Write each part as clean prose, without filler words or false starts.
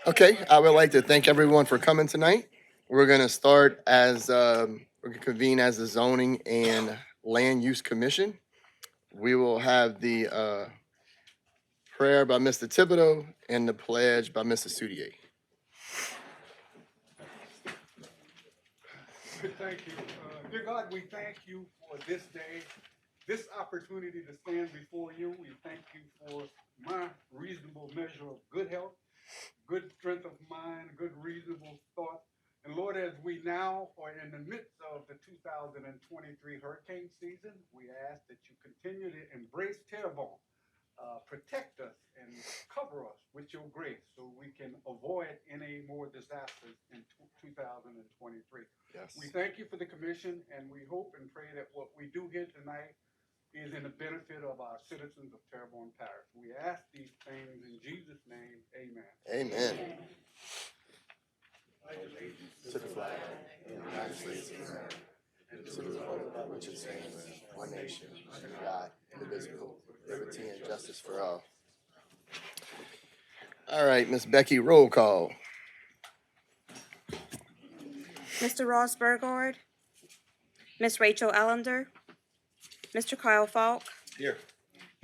Okay, I would like to thank everyone for coming tonight. We're going to start as we're going to convene as the Zoning and Land Use Commission. We will have the prayer by Mr. Thibodeau and the pledge by Mr. Soudier. Thank you. Dear God, we thank you for this day, this opportunity to stand before you. We thank you for my reasonable measure of good health, good strength of mind, good reasonable thought. And Lord, as we now are in the midst of the 2023 hurricane season, we ask that you continue to embrace Terrebonne, protect us and cover us with your grace so we can avoid any more disasters in 2023. Yes. We thank you for the commission, and we hope and pray that what we do here tonight is in the benefit of our citizens of Terrebonne Parish. We ask these things in Jesus' name. Amen. Amen. To the flag of the United States of America, and to the republic which it stands, one nation, under God, indivisible, with liberty and justice for all. All right, Miss Becky, roll call. Mr. Ross Burgard, Miss Rachel Ellender, Mr. Kyle Falk, Here.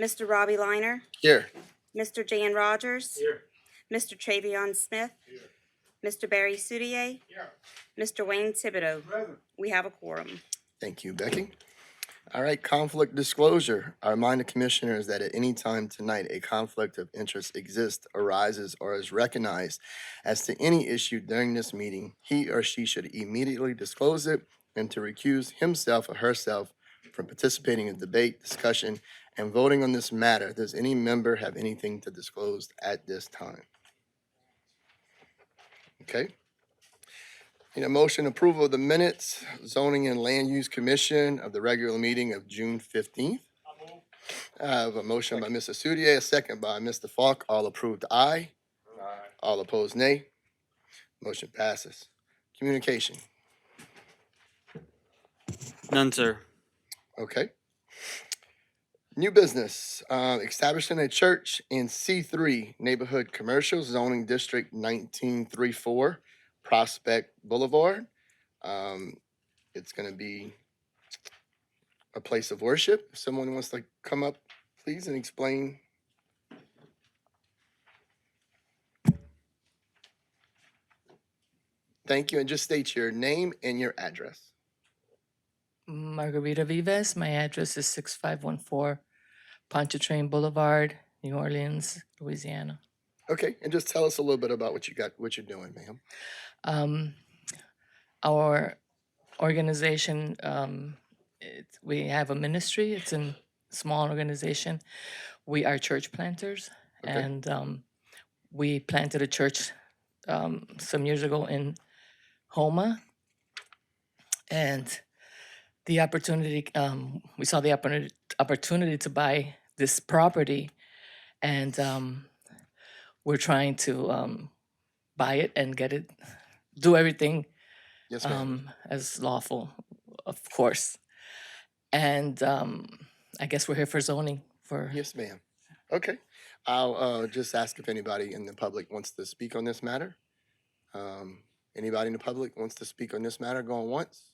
Mr. Robbie Liner, Here. Mr. Jan Rogers, Here. Mr. Travion Smith, Mr. Barry Soudier, Mr. Wayne Thibodeau. Present. We have a quorum. Thank you, Becky. All right, conflict disclosure. I remind the commissioners that at any time tonight a conflict of interest exists, arises, or is recognized as to any issue during this meeting, he or she should immediately disclose it and to recuse himself or herself from participating in debate, discussion, and voting on this matter. Does any member have anything to disclose at this time? Okay. Need a motion approval of the minutes, Zoning and Land Use Commission of the regular meeting of June 15th. I have a motion by Mr. Soudier, a second by Mr. Falk. All approved, aye. All opposed, nay. Motion passes. Communication, None, sir. okay. New business, establishing a church in C3 Neighborhood Commercial Zoning District 1934, Prospect Boulevard. It's gonna be a place of worship. If someone wants to come up, please, and explain. Thank you, and just state your name and your address. Margarita Vives. My address is 6514 Pontchartrain Boulevard, New Orleans, Louisiana. Okay, and just tell us a little bit about what you're doing, ma'am. Our organization, we have a ministry. It's a small organization. We are church planters, Okay. and we planted a church some years ago in Houma, and the opportunity, we saw the opportunity to buy this property, and we're trying to buy it and get it, do everything Yes, ma'am. as lawful, of course. And I guess we're here for zoning for. Yes, ma'am. Okay, I'll just ask if anybody in the public wants to speak on this matter. Anybody in the public wants to speak on this matter, going once,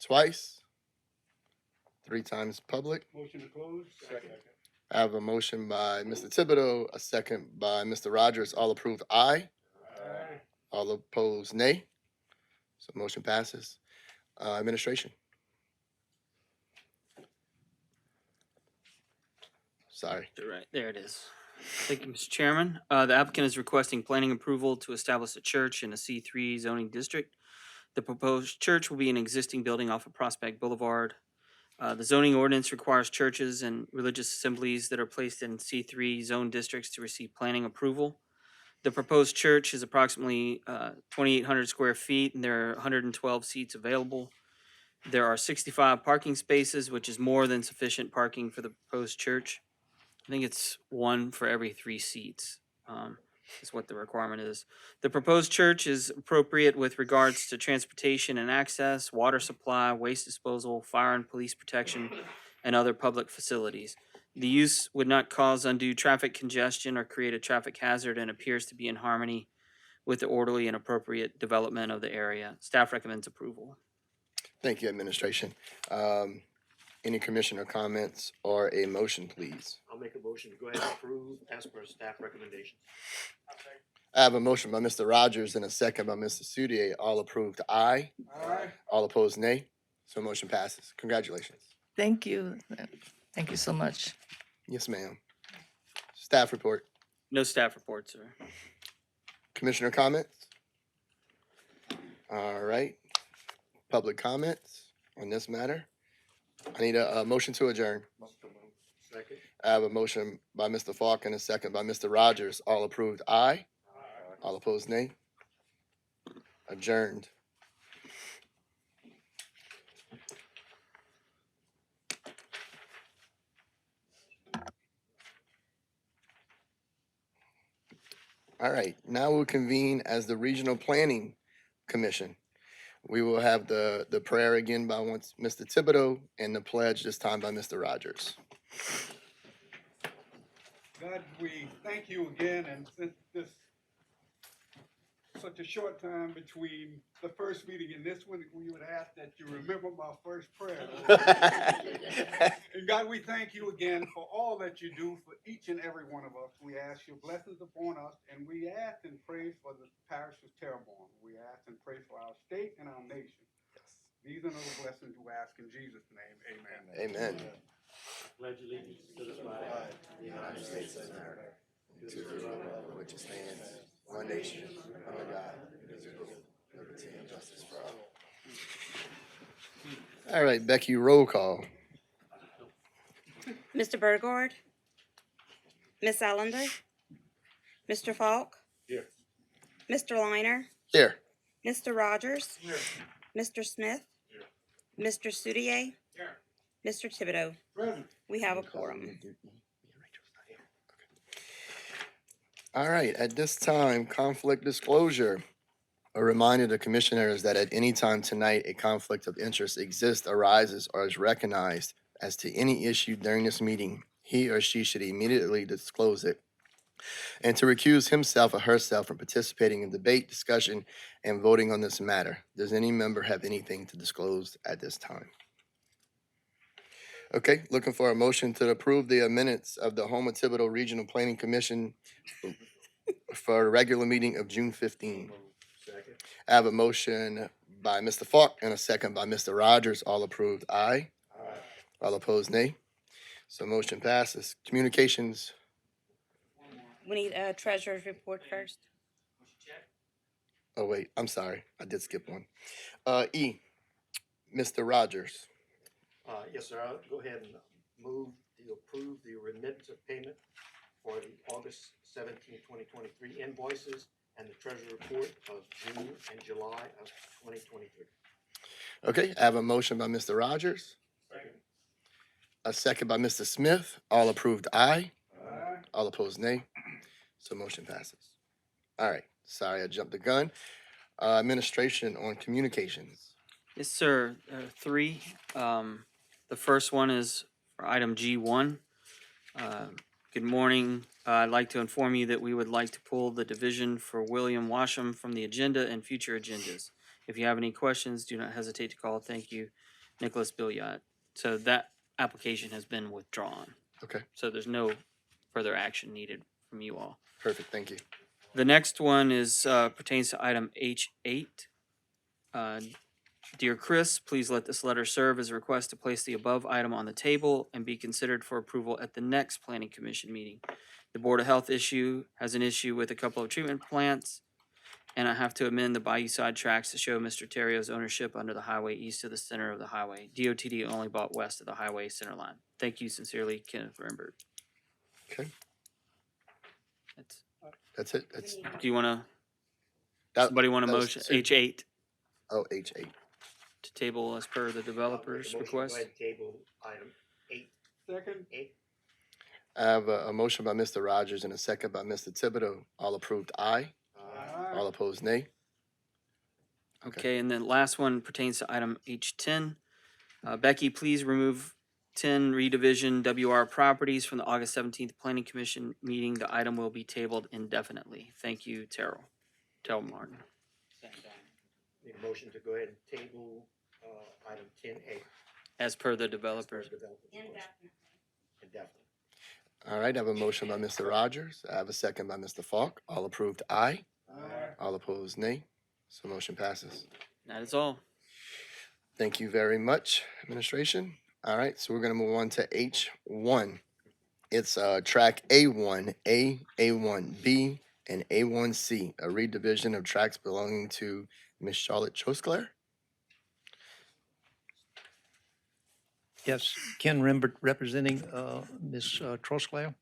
twice, 3 times public. Motion to close. Second. I have a motion by Mr. Thibodeau, a second by Mr. Rogers. All approved, aye. Aye. All opposed, nay. So motion passes. Administration. Sorry. Right, there it is. Thank you, Mr. Chairman. The applicant is requesting planning approval to establish a church in a C3 zoning district. The proposed church will be an existing building off of Prospect Boulevard. The zoning ordinance requires churches and religious assemblies that are placed in C3 zone districts to receive planning approval. The proposed church is approximately 2,800 square feet, and there are 112 seats available. There are 65 parking spaces, which is more than sufficient parking for the proposed church. I think it's 1 for every 3 seats, is what the requirement is. The proposed church is appropriate with regards to transportation and access, water supply, waste disposal, fire and police protection, and other public facilities. The use would not cause undue traffic congestion or create a traffic hazard and appears to be in harmony with the orderly and appropriate development of the area. Staff recommends approval. Thank you, administration. Any commissioner comments or a motion, please? I'll make a motion to go ahead and approve as per staff recommendations. I have a motion by Mr. Rogers and a second by Mr. Sudier. All approved, aye. Aye. All opposed, nay. So motion passes. Congratulations. Thank you. Thank you so much. Yes, ma'am. Staff report. No staff report, sir. Commissioner comments? All right. Public comments on this matter? I need a motion to adjourn. Second. I have a motion by Mr. Falk and a second by Mr. Rogers. All approved, aye. All opposed, nay. Adjourned. All right, now we'll convene as the Regional Planning Commission. We will have the prayer again by once Mr. Thibodeau and the pledge this time by Mr. Rogers. God, we thank you again, and since this such a short time between the first meeting and this one, we would ask that you remember my first prayer. And God, we thank you again for all that you do for each and every one of us. We ask your blessings upon us, and we ask and pray for the parish of Terrebonne. We ask and pray for our state and our nation. These are the blessings we ask in Jesus' name. Amen. Amen. Pledge allegiance to the flag of the United States of America, To the republic for which it stands, one nation, under God, indivisible, liberty and justice for all. All right, Becky, roll call. Mr. Burgard? Miss Ellender? Mr. Falk? Here. Mr. Liner? Here. Mr. Rogers? Mr. Smith? Mr. Sudier? Mr. Thibodeau? Present. We have a quorum. All right, at this time, conflict disclosure. A reminder to commissioners that at any time tonight, a conflict of interest exists, arises, or is recognized as to any issue during this meeting, he or she should immediately disclose it and to recuse himself or herself from participating in debate, discussion, and voting on this matter. Does any member have anything to disclose at this time? Okay, looking for a motion to approve the minutes of the Houma Thibodeau Regional Planning Commission for a regular meeting of June 15. Second. I have a motion by Mr. Falk and a second by Mr. Rogers. All approved, aye. All opposed, nay. So motion passes. Communications. We need a treasurer's report first. Oh, wait, I'm sorry. I did skip one. E, Mr. Rogers. Yes, sir. I'll go ahead and move to approve the remittance of payment for the August 17, 2023 invoices and the treasury report of June and July of 2023. Okay, I have a motion by Mr. Rogers. Second. A second by Mr. Smith. All approved, aye. Aye. All opposed, nay. So motion passes. All right, sorry, I jumped the gun. Administration on communications. Yes, sir. There are three. The first one is for item G1. Good morning. I'd like to inform you that we would like to pull the division for William Washam from the agenda and future agendas. If you have any questions, do not hesitate to call. Thank you, Nicholas Billiot. So that application has been withdrawn. Okay, So there's no further action needed from you all. perfect, thank you. The next one is pertains to item H8. Dear Chris, please let this letter serve as a request to place the above item on the table and be considered for approval at the next Planning Commission meeting. The Board of Health has an issue with a couple of treatment plants, and I have to amend the Bayou Side tracks to show Mr. Terrio's ownership under the highway east of the center of the highway. DOTD only bought west of the highway center line. Thank you sincerely, Kenneth Rembert. Okay, That's, that's it. That's, do you want to, that- somebody want a that was motion, two. H8, Oh, H8. to table as per the developer's I'll make a motion to request? go ahead and table item 8. Second. I have a motion by Mr. Rogers and a second by Mr. Thibodeau. All approved, aye. Aye. All opposed, nay. Okay. Okay, and then last one pertains to item H10. Becky, please remove 10 redivision WR properties from the August 17th Planning Commission meeting. The item will be tabled indefinitely. Thank you, Terrell Martin. Need a motion to go ahead and table, item 10A. As per the developers. Indefinitely. All right, I have a motion by Mr. Rogers. I have a second by Mr. Falk. All approved, aye. All opposed, nay. So motion passes. That is all. Thank you very much, administration. All right, so we're gonna move on to H1. It's track A1, A, A1B, and A1C, a redivision of tracks belonging to Miss Charlotte Chosclair. Yes, Ken Rembert representing Ms. Trosclair.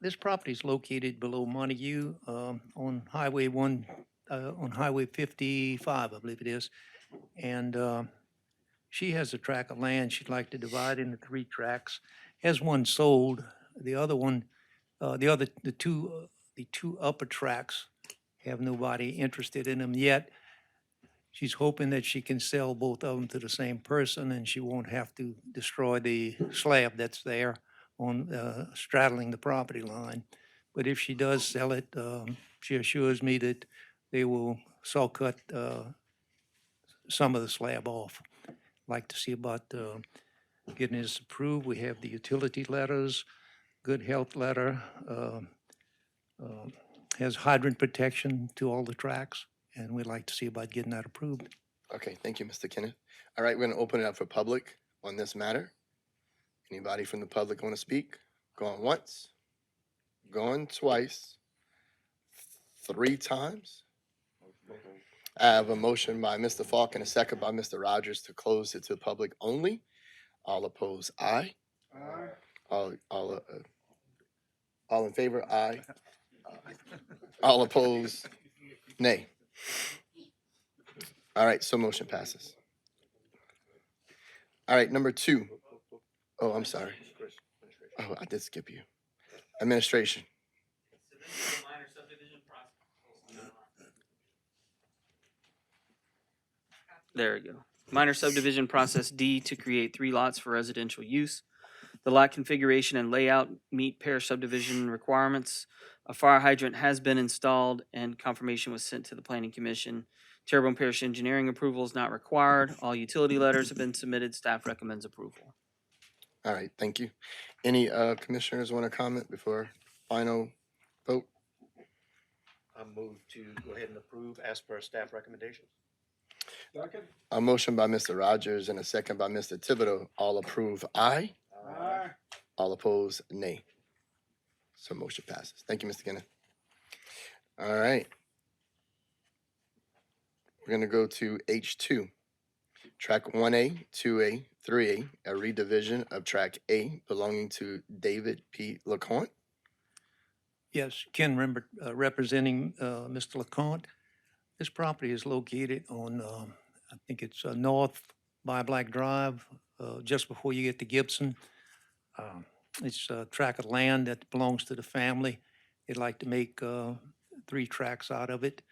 This property is located below Montague on Highway 55, I believe it is. And she has a tract of land she'd like to divide into 3 tracts. Has one sold. The other one, the two upper tracts have nobody interested in them yet. She's hoping that she can sell both of them to the same person and she won't have to destroy the slab that's there on straddling the property line. But if she does sell it, she assures me that they will saw cut some of the slab off. Like to see about getting this approved. We have the utility letters, good health letter, has hydrant protection to all the tracks, and we'd like to see about getting that approved. Okay, thank you, Mr. Kenneth. All right, we're gonna open it up for public on this matter. Anybody from the public want to speak? Going once, going twice, 3 times. I have a motion by Mr. Falk and a second by Mr. Rogers to close it to the public only. All opposed, aye. All in favor, aye. All opposed, nay. All right, so motion passes. All right, number 2. Oh, I'm sorry. Chris, administration. Oh, I did skip you. Administration. So this is a minor subdivision process. There we go. Minor subdivision process D to create 3 lots for residential use. The lot configuration and layout meet parish subdivision requirements. A fire hydrant has been installed and confirmation was sent to the planning commission. Terrebonne Parish engineering approval is not required. All utility letters have been submitted. Staff recommends approval. All right, thank you. Any commissioners want to comment before final vote? I move to go ahead and approve as per staff recommendations. Second? A motion by Mr. Rogers and a second by Mr. Thibodeau. All approve, aye. Aye. All opposed, nay. So motion passes. Thank you, Mr. Kenneth. All right. We're gonna go to H2. Track 1A, 2A, 3A, a redivision of track A belonging to David P. LeCointe. Yes, Ken Rembert representing Mr. LeCointe. This property is located on, I think it's north by Black Drive, just before you get to Gibson. It's a tract of land that belongs to the family. They'd like to make 3 tracts out of it.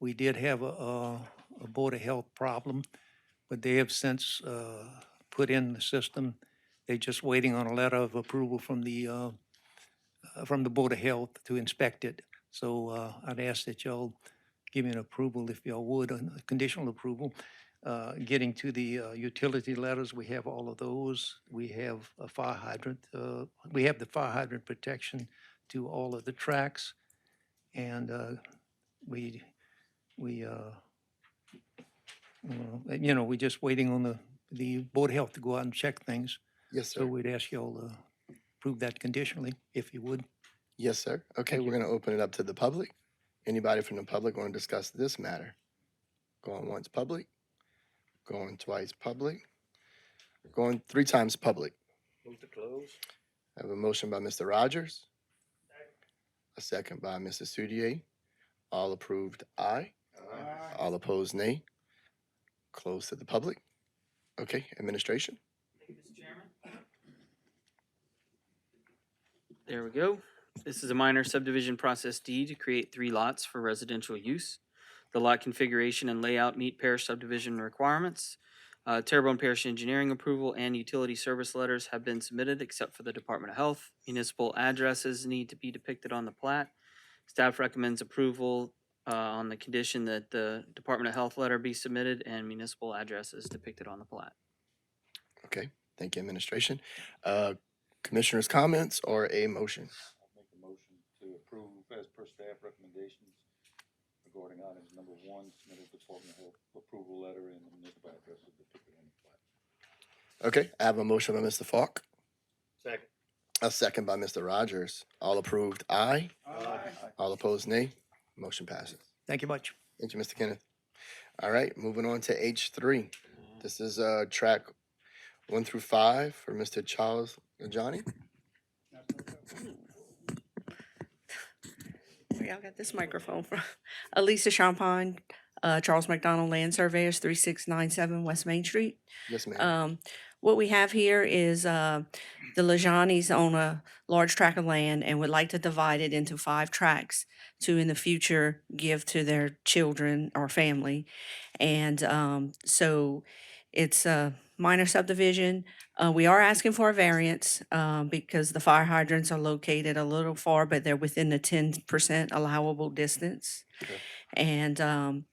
We did have a Board of Health problem, but they have since put in the system. They're just waiting on a letter of approval from the Board of Health to inspect it. So I'd ask that y'all give me an approval, if y'all would, a conditional approval. Getting to the utility letters, we have all of those. We have a fire hydrant. We have the fire hydrant protection to all of the tracks. And we're just waiting on the Board of Health to go out and check things. Yes, So sir. we'd ask y'all to approve that conditionally, if you would. Yes, sir. Okay, we're gonna open it up to the public. Anybody from the public want to discuss this matter? Going once, public. Going twice, public. Going 3 times, public. Move to close. I have a motion by Mr. Rogers. A second by Mr. Soudier. All approved, aye. Aye. All opposed, nay. Close to the public. Okay, administration. Mr. Chairman. There we go. This is a minor subdivision process D to create 3 lots for residential use. The lot configuration and layout meet parish subdivision requirements. Terrebonne Parish Engineering approval and utility service letters have been submitted except for the Department of Health. Municipal addresses need to be depicted on the plat. Staff recommends approval on the condition that the Department of Health letter be submitted and municipal addresses depicted on the plat. Okay, thank you, administration. Commissioners' comments or a motion? I'll make a motion to approve as per staff recommendations regarding items number 1, submitted Department of Health approval letter and the municipal addresses depicted on the plat. Okay, I have a motion by Mr. Falk, Second. a second by Mr. Rogers. All approved, aye. Aye. All opposed, nay. Motion passes. Thank you much. Thank you, Mr. Kenneth. All right, moving on to H3. This is track 1 through 5 for Mr. Charles Johnny. Y'all got this microphone from Elisa Champagne, Charles McDonald Land Surveyors, 3697 West Main Street. Yes, ma'am. What we have here is the Lajanis own a large tract of land and would like to divide it into 5 tracts to in the future give to their children or family. And so it's a minor subdivision. We are asking for a variance because the fire hydrants are located a little far, but they're within the 10% allowable distance. Okay. And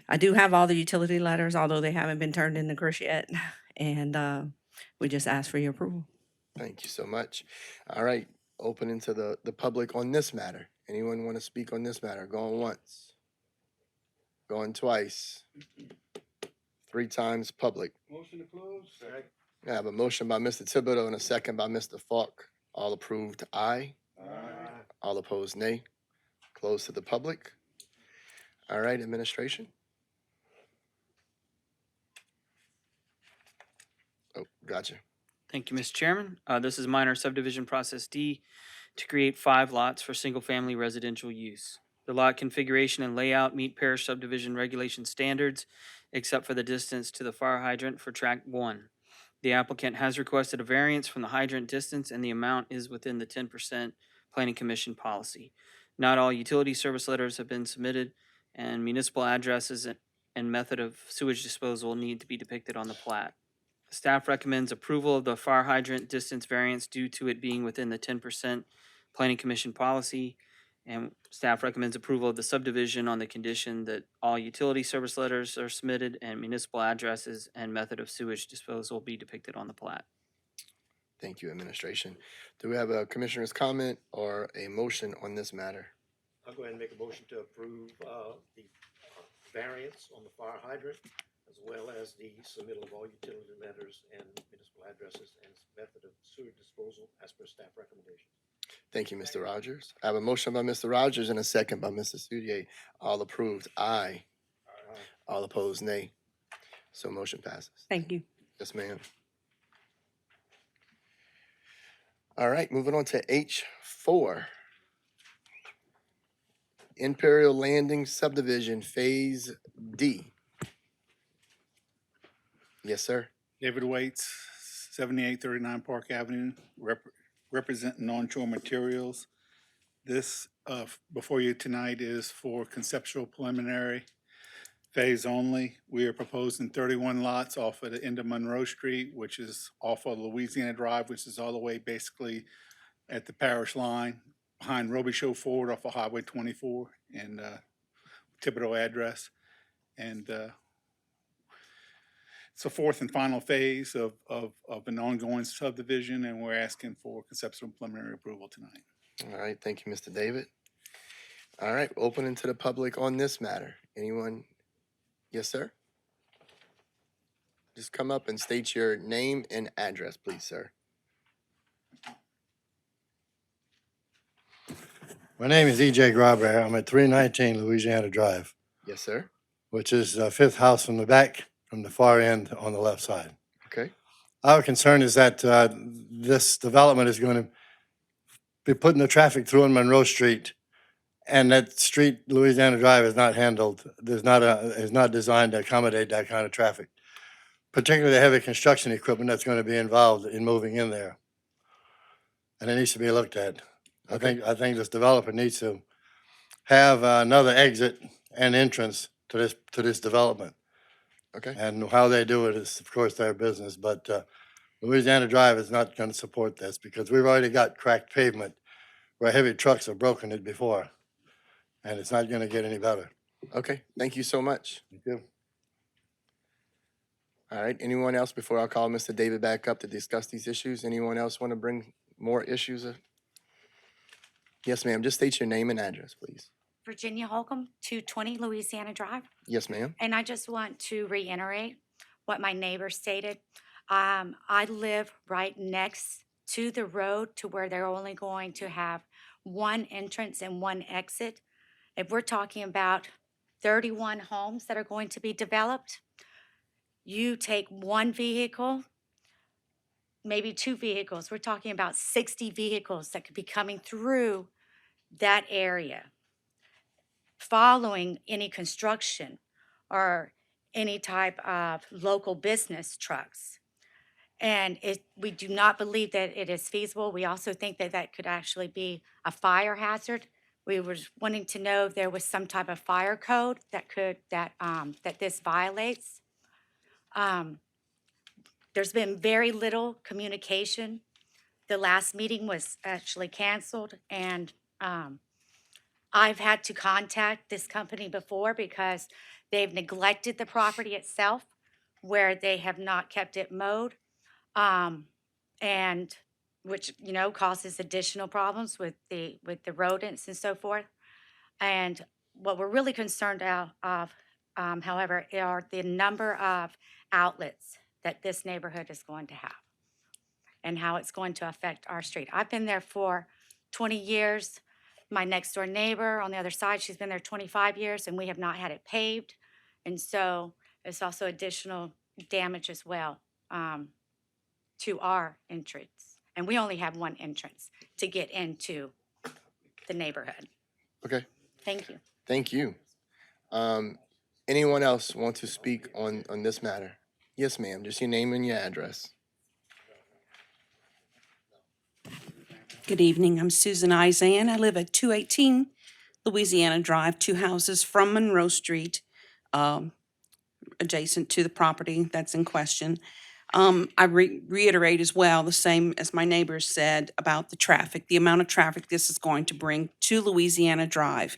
I do have all the utility letters, although they haven't been turned into Grish yet. And we just ask for your approval. Thank you so much. All right, opening to the public on this matter. Anyone want to speak on this matter? Going once. Going twice. 3 times public. Motion to close. Second. I have a motion by Mr. Thibodeau and a second by Mr. Falk. All approved, aye. Aye. All opposed, nay. Close to the public. All right, administration. Oh, gotcha. Thank you, Mr. Chairman. This is minor subdivision process D to create 5 lots for single-family residential use. The lot configuration and layout meet parish subdivision regulation standards, except for the distance to the fire hydrant for tract 1. The applicant has requested a variance from the hydrant distance, and the amount is within the 10% Planning Commission policy. Not all utility service letters have been submitted, and municipal addresses and method of sewage disposal need to be depicted on the plat. Staff recommends approval of the fire hydrant distance variance due to it being within the 10% Planning Commission policy. And staff recommends approval of the subdivision on the condition that all utility service letters are submitted and municipal addresses and method of sewage disposal be depicted on the plat. Thank you, administration. Do we have a commissioner's comment or a motion on this matter? I'll go ahead and make a motion to approve the variance on the fire hydrant, as well as the submittal of all utility letters and municipal addresses and method of sewer disposal as per staff recommendation. Thank you, Mr. Rogers. I have a motion by Mr. Rogers and a second by Mr. Studier. All approved, aye. All opposed, nay. So motion passes. Thank you. Yes, ma'am. All right, moving on to H4. Imperial Landing Subdivision, Phase D. Yes, sir. David Waits, 7839 Park Avenue, representing onshore materials. This before you tonight is for conceptual preliminary phase only. We are proposing 31 lots off of the end of Monroe Street, which is off of Louisiana Drive, which is all the way basically at the parish line behind Roby Show Ford off of Highway 24 and Thibodeau address. And it's the 4th and final phase of an ongoing subdivision, and we're asking for conceptual preliminary approval tonight. All right, thank you, Mr. David. All right, opening to the public on this matter. Anyone? Yes, sir. Just come up and state your name and address, please, sir. My name is E.J. Grauber. I'm at 319 Louisiana Drive, Yes, sir. which is the 5th house from the back, from the far end on the left side. Okay. Our concern is that this development is going to be putting the traffic through on Monroe Street, and that street, Louisiana Drive, is not handled. Is not designed to accommodate that kind of traffic, particularly the heavy construction equipment that's going to be involved in moving in there. And it needs to be looked at. I think this developer needs to have another exit and entrance to this development. Okay, And how they do it is, of course, their business, but Louisiana Drive is not going to support this because we've already got cracked pavement where heavy trucks have broken it before, and it's not going to get any better. okay, thank you so much. Thank you. All right, anyone else before I call Mr. David back up to discuss these issues? Anyone else want to bring more issues? Yes, ma'am, just state your name and address, please. Virginia Holcomb, 220 Louisiana Drive. Yes, ma'am. And I just want to reiterate what my neighbor stated. I live right next to the road to where they're only going to have one entrance and one exit. If we're talking about 31 homes that are going to be developed, you take one vehicle, maybe two vehicles. We're talking about 60 vehicles that could be coming through that area following any construction or any type of local business trucks. And we do not believe that it is feasible. We also think that that could actually be a fire hazard. We were wanting to know if there was some type of fire code that this violates. There's been very little communication. The last meeting was actually canceled, and I've had to contact this company before because they've neglected the property itself where they have not kept it mowed. And which, causes additional problems with the rodents and so forth. And what we're really concerned of, however, are the number of outlets that this neighborhood is going to have and how it's going to affect our street. I've been there for 20 years. My next door neighbor on the other side, she's been there 25 years, and we have not had it paved. And so it's also additional damage as well to our entrance. And we only have one entrance to get into the neighborhood. Okay, Thank you. thank you. Anyone else want to speak on this matter? Yes, ma'am, just your name and your address. Good evening. I'm Susan Izan. I live at 218 Louisiana Drive, 2 houses from Monroe Street, adjacent to the property that's in question. I reiterate as well, the same as my neighbors said about the traffic, the amount of traffic this is going to bring to Louisiana Drive.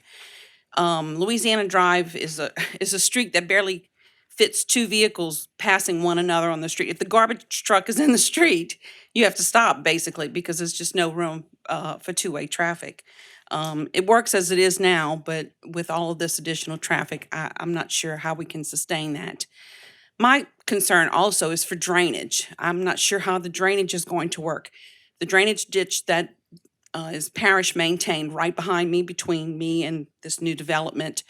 Louisiana Drive is a street that barely fits 2 vehicles passing one another on the street. If the garbage truck is in the street, you have to stop basically because there's just no room for two-way traffic. It works as it is now, but with all of this additional traffic, I'm not sure how we can sustain that. My concern also is for drainage. I'm not sure how the drainage is going to work. The drainage ditch that is parish maintained right behind me, between me and this new development,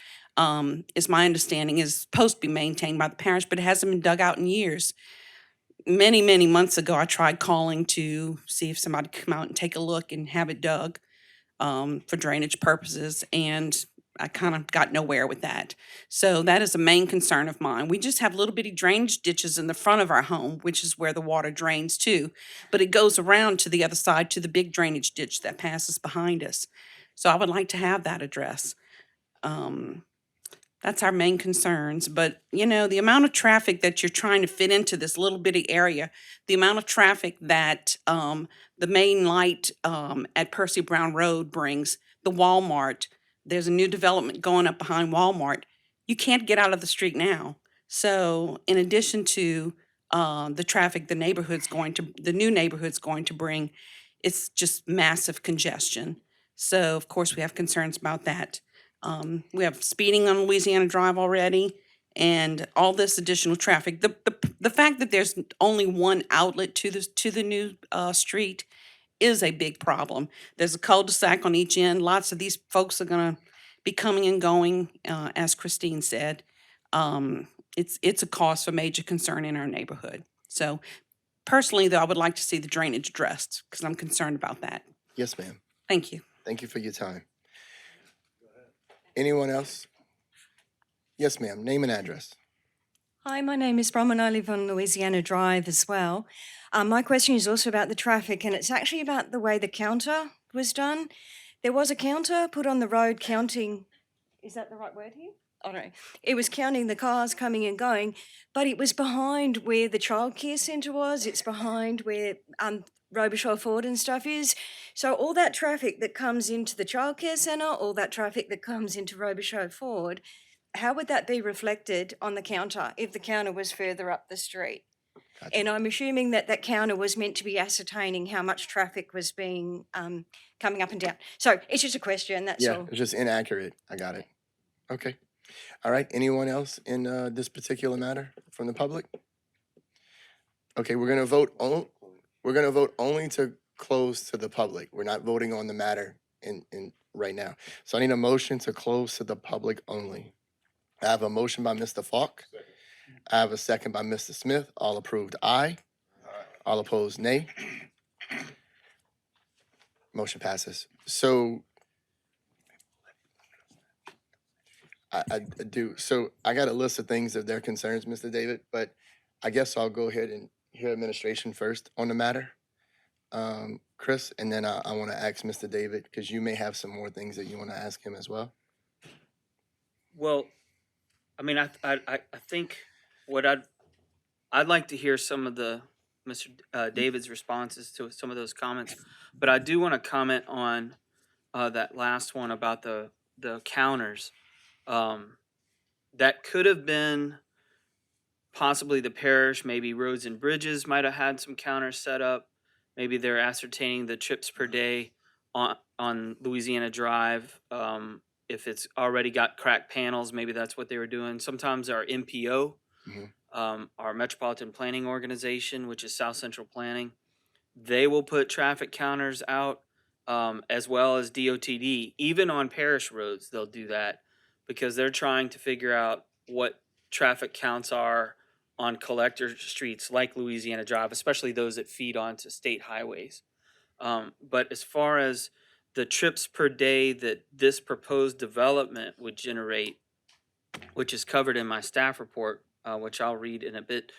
is my understanding is supposed to be maintained by the parish, but it hasn't been dug out in years. Many, many months ago, I tried calling to see if somebody could come out and take a look and have it dug for drainage purposes, and I kind of got nowhere with that. So that is a main concern of mine. We just have little bitty drainage ditches in the front of our home, which is where the water drains to, but it goes around to the other side to the big drainage ditch that passes behind us. So I would like to have that addressed. That's our main concerns. But, the amount of traffic that you're trying to fit into this little bitty area, the amount of traffic that the main light at Percy Brown Road brings, the Walmart, there's a new development going up behind Walmart. You can't get out of the street now. So in addition to the traffic the new neighborhood's going to bring, it's just massive congestion. So of course we have concerns about that. We have speeding on Louisiana Drive already, and all this additional traffic. The fact that there's only one outlet to the new street is a big problem. There's a cul-de-sac on each end. Lots of these folks are going to be coming and going, as Christine said. It's a cause for major concern in our neighborhood. So personally, though, I would like to see the drainage addressed because I'm concerned about that. Yes, ma'am. Thank you. Thank you for your time. Anyone else? Yes, ma'am. Name and address. Hi, my name is Brom and I live on Louisiana Drive as well. My question is also about the traffic, and it's actually about the way the counter was done. There was a counter put on the road counting Is that the right word here? I don't know. It was counting the cars coming and going, but it was behind where the childcare centre was. It's behind where Robichaud Ford and stuff is. So all that traffic that comes into the childcare centre, all that traffic that comes into Robichaud Ford, how would that be reflected on the counter if the counter was further up the street? Gotcha. And I'm assuming that that counter was meant to be ascertaining how much traffic was being coming up and down. So it's just a question, that's Yeah, all. it's just inaccurate. I got it. Okay. All right. Anyone else in this particular matter from the public? Okay, we're gonna vote on. We're gonna vote only to close to the public. We're not voting on the matter in right now. So I need a motion to close to the public only. I have a motion by Mr. Falk. I have a second by Mr. Smith. All approved, aye. All opposed, nay. Motion passes. So I do. So I got a list of things of their concerns, Mr. David, but I guess I'll go ahead and hear administration first on the matter. Chris, and then I want to ask Mr. David, because you may have some more things that you want to ask him as well. Well, I mean, I think what I'd like to hear some of the Mr. David's responses to some of those comments, but I do want to comment on that last one about the counters. That could have been possibly the parish, maybe Roads and Bridges might have had some counters set up. Maybe they're ascertaining the trips per day on Louisiana Drive. If it's already got cracked panels, maybe that's what they were doing. Sometimes our MPO, our Metropolitan Planning Organization, which is South Central Planning, they will put traffic counters out, as well as DOTD. Even on parish roads, they'll do that because they're trying to figure out what traffic counts are on collector streets like Louisiana Drive, especially those that feed onto state highways. But as far as the trips per day that this proposed development would generate, which is covered in my staff report, which I'll read in a bit,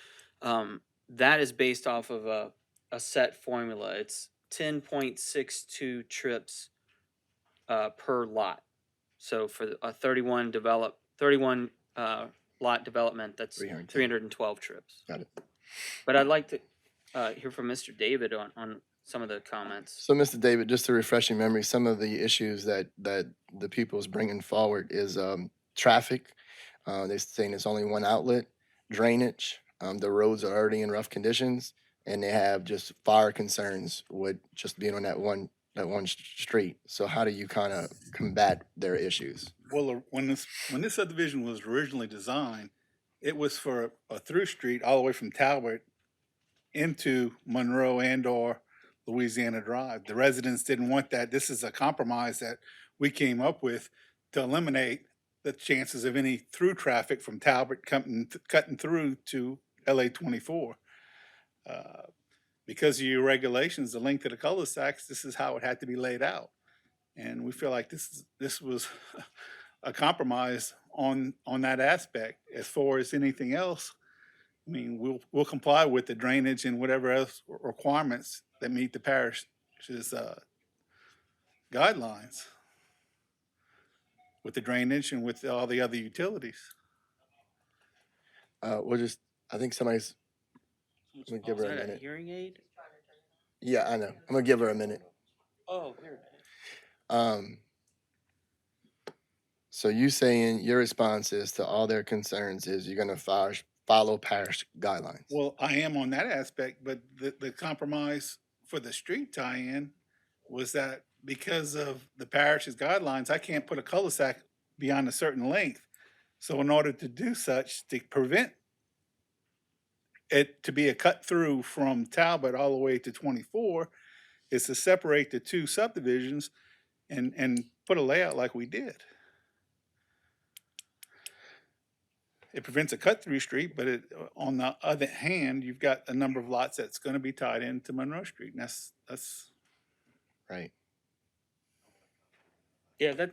that is based off of a set formula. It's 10.62 trips per lot. So for a 31 lot development, that's 310. 312 trips. Got it. But I'd like to hear from Mr. David on some of the comments. So, Mr. David, just to refresh your memory, some of the issues that the people is bringing forward is traffic. They're saying it's only one outlet, drainage. The roads are already in rough conditions, and they have just fire concerns with just being on that one street. So, how do you kind of combat their issues? Well, when this subdivision was originally designed, it was for a through street all the way from Talbot into Monroe and or Louisiana Drive. The residents didn't want that. This is a compromise that we came up with to eliminate the chances of any through traffic from Talbot cutting through to LA 24. Because of your regulations, the length of the cul-de-sacs, this is how it had to be laid out. And we feel like this was a compromise on that aspect. As far as anything else, I mean, we'll comply with the drainage and whatever else requirements that meet the parish's guidelines with the drainage and with all the other utilities. I think somebody's. I'm gonna give her a Is that minute. hearing aid? Yeah, I know. I'm gonna give her a minute. Oh, here it is. So you saying your response is to all their concerns is you're gonna follow parish guidelines? Well, I am on that aspect, but the compromise for the street tie-in was that because of the parish's guidelines, I can't put a cul-de-sac beyond a certain length. So in order to do such, to prevent it to be a cut through from Talbot all the way to 24, is to separate the two subdivisions and put a layout like we did. It prevents a cut-through street, but on the other hand, you've got a number of lots that's going to be tied into Monroe Street, and that's Right. Yeah,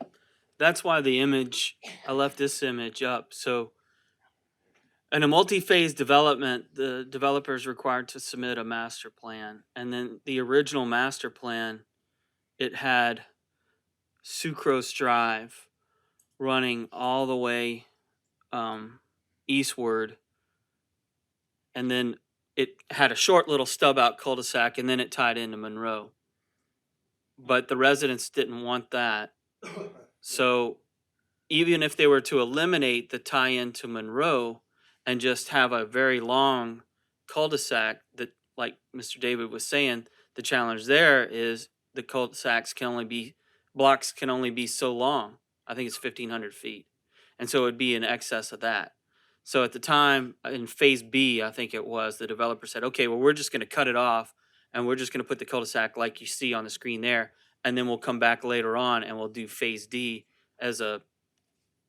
that's why I left this image up. So in a multi-phase development, the developer is required to submit a master plan. And then the original master plan, it had Sucrose Drive, running all the way eastward, and then it had a short little stub out cul-de-sac, and then it tied into Monroe. But the residents didn't want that. So even if they were to eliminate the tie-in to Monroe and just have a very long cul-de-sac, that, like Mr. David was saying, the challenge there is the cul-de-sacs blocks can only be so long. I think it's 1,500 feet. And so it would be in excess of that. So at the time, in phase B, I think it was, the developer said, okay, well, we're just going to cut it off and we're just going to put the cul-de-sac like you see on the screen there. And then we'll come back later on and we'll do phase D as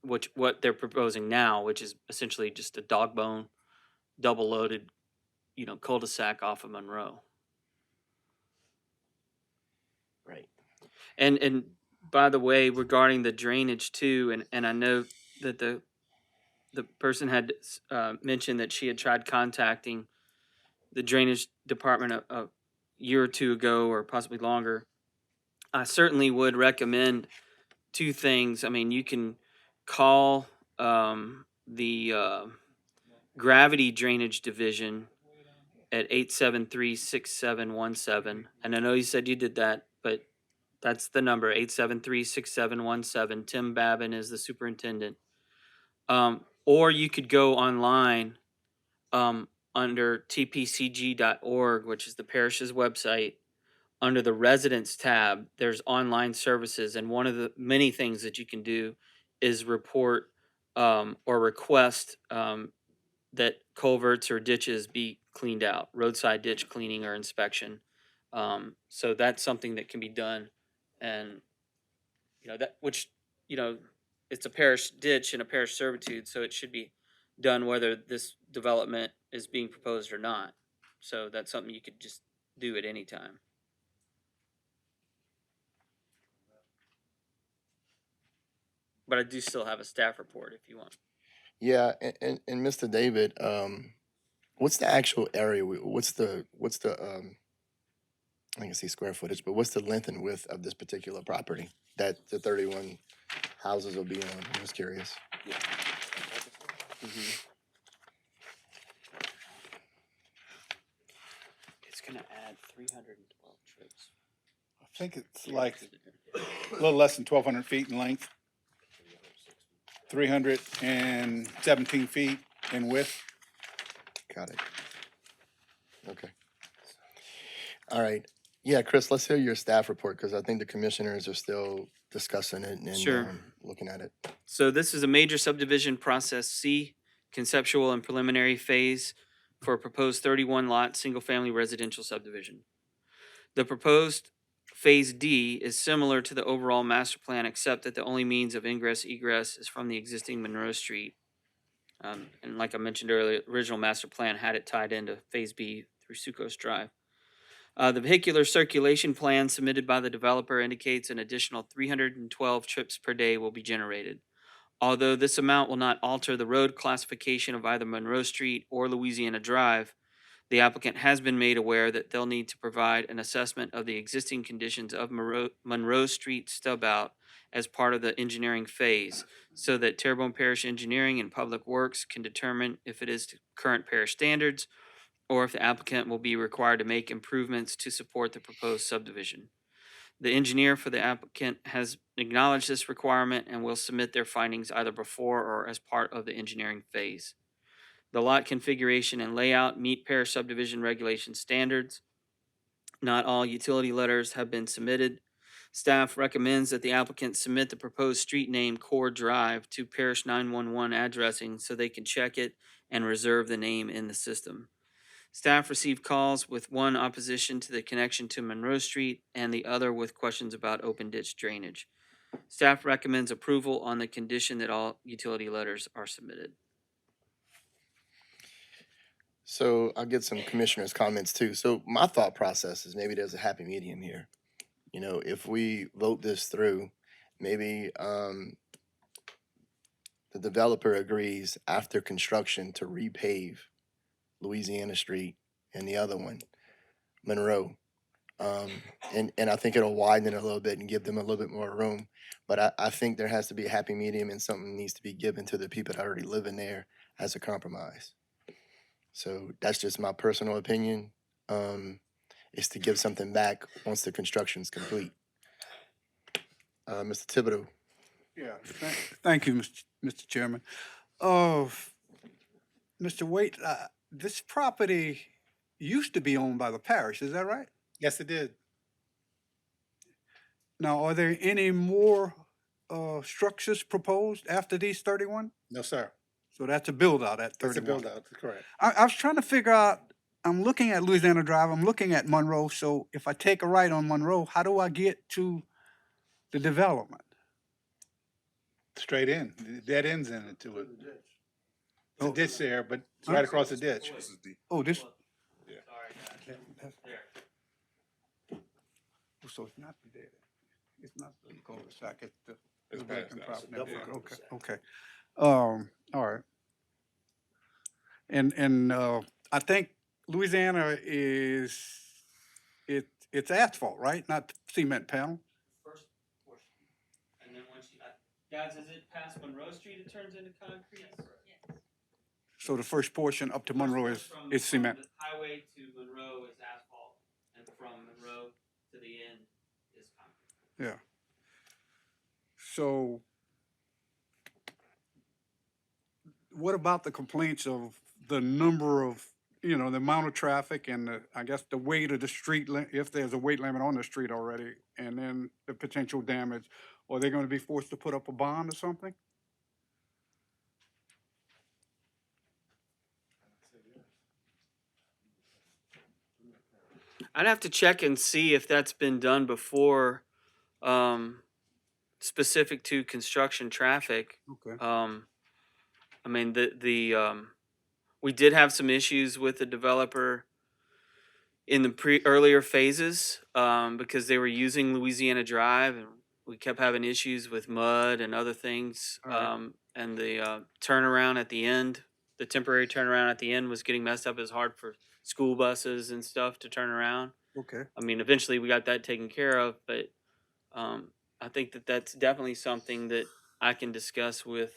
what they're proposing now, which is essentially just a dog bone, double loaded, cul-de-sac off of Monroe. Right. And by the way, regarding the drainage too, and I know that the person had mentioned that she had tried contacting the drainage department a year or two ago, or possibly longer. I certainly would recommend two things. I mean, you can call the Gravity Drainage Division at 873-6717. And I know you said you did that, but that's the number, 873-6717. Tim Babin is the superintendent. Or you could go online under tpcg.org, which is the parish's website. Under the residents tab, there's online services. And one of the many things that you can do is report or request that culverts or ditches be cleaned out, roadside ditch cleaning or inspection. So that's something that can be done. And, it's a parish ditch and a parish servitude, so it should be done whether this development is being proposed or not. So that's something you could just do at any time. But I do still have a staff report if you want. Yeah, and Mr. David, what's the actual area? What's the I can see square footage, but what's the length and width of this particular property that the 31 houses will be on? I'm just curious. It's gonna add 312 trips. I think it's like a little less than 1,200 feet in length, 317 feet in width. Got it. Okay. All right. Yeah, Chris, let's hear your staff report because I think the commissioners are still discussing it and Sure. Looking at it. So this is a major subdivision process C, conceptual and preliminary phase for a proposed 31 lot single family residential subdivision. The proposed phase D is similar to the overall master plan, except that the only means of ingress egress is from the existing Monroe Street. And like I mentioned earlier, the original master plan had it tied into phase B through Sucos Drive. The vehicular circulation plan submitted by the developer indicates an additional 312 trips per day will be generated. Although this amount will not alter the road classification of either Monroe Street or Louisiana Drive, the applicant has been made aware that they'll need to provide an assessment of the existing conditions of Monroe Street stub out as part of the engineering phase, so that Terrebonne Parish Engineering and Public Works can determine if it is to current parish standards or if the applicant will be required to make improvements to support the proposed subdivision. The engineer for the applicant has acknowledged this requirement and will submit their findings either before or as part of the engineering phase. The lot configuration and layout meet parish subdivision regulation standards. Not all utility letters have been submitted. Staff recommends that the applicant submit the proposed street name Core Drive to Parish 911 addressing so they can check it and reserve the name in the system. Staff received calls with one opposition to the connection to Monroe Street and the other with questions about open ditch drainage. Staff recommends approval on the condition that all utility letters are submitted. So I'll get some commissioners' comments too. So my thought process is maybe there's a happy medium here. If we vote this through, maybe the developer agrees after construction to repave Louisiana Street and the other one, Monroe. Um, and I think it'll widen it a little bit and give them a little bit more room. But I think there has to be a happy medium and something needs to be given to the people that already live in there as a compromise. So that's just my personal opinion. Is to give something back once the construction's complete. Mr. Thibodeau. Yeah, thank you, Mr. Chairman. Uh, Mr. Waite, this property used to be owned by the parish, is that right? Yes, it did. Now, are there any more structures proposed after these 31? No, sir. So that's a build out at It's a 31. build out, correct. I was trying to figure out, I'm looking at Louisiana Drive, I'm looking at Monroe, so if I take a right on Monroe, how do I get to the development? Straight in, the dead ends in it to it. It's a Oh. ditch there, but it's Huh? right across the ditch. Oh, this, Sorry, oh, so it's not the dead. It's not the cul-de-sac, it's the It's vacant past that. property. Yeah. Okay, okay. All right. And I think Louisiana is, it's asphalt, right? Not cement panel? First portion. And then once you, guys, is it past Monroe Street it turns into concrete? So the first portion up to Monroe is From cement. the highway to Monroe is asphalt, and from Monroe to the end is concrete. Yeah. So what about the complaints of the number of, the amount of traffic and I guess the weight of the street, if there's a weight limit on the street already, and then the potential damage? Are they going to be forced to put up a bond or something? I'd have to check and see if that's been done before, specific to construction traffic. Okay. I mean, we did have some issues with the developer in the earlier phases, because they were using Louisiana Drive, and we kept having issues with mud and other things. All right. And the turnaround at the end, the temporary turnaround at the end was getting messed up. It was hard for school buses and stuff to turn around. Okay. I mean, eventually we got that taken care of, but I think that that's definitely something that I can discuss with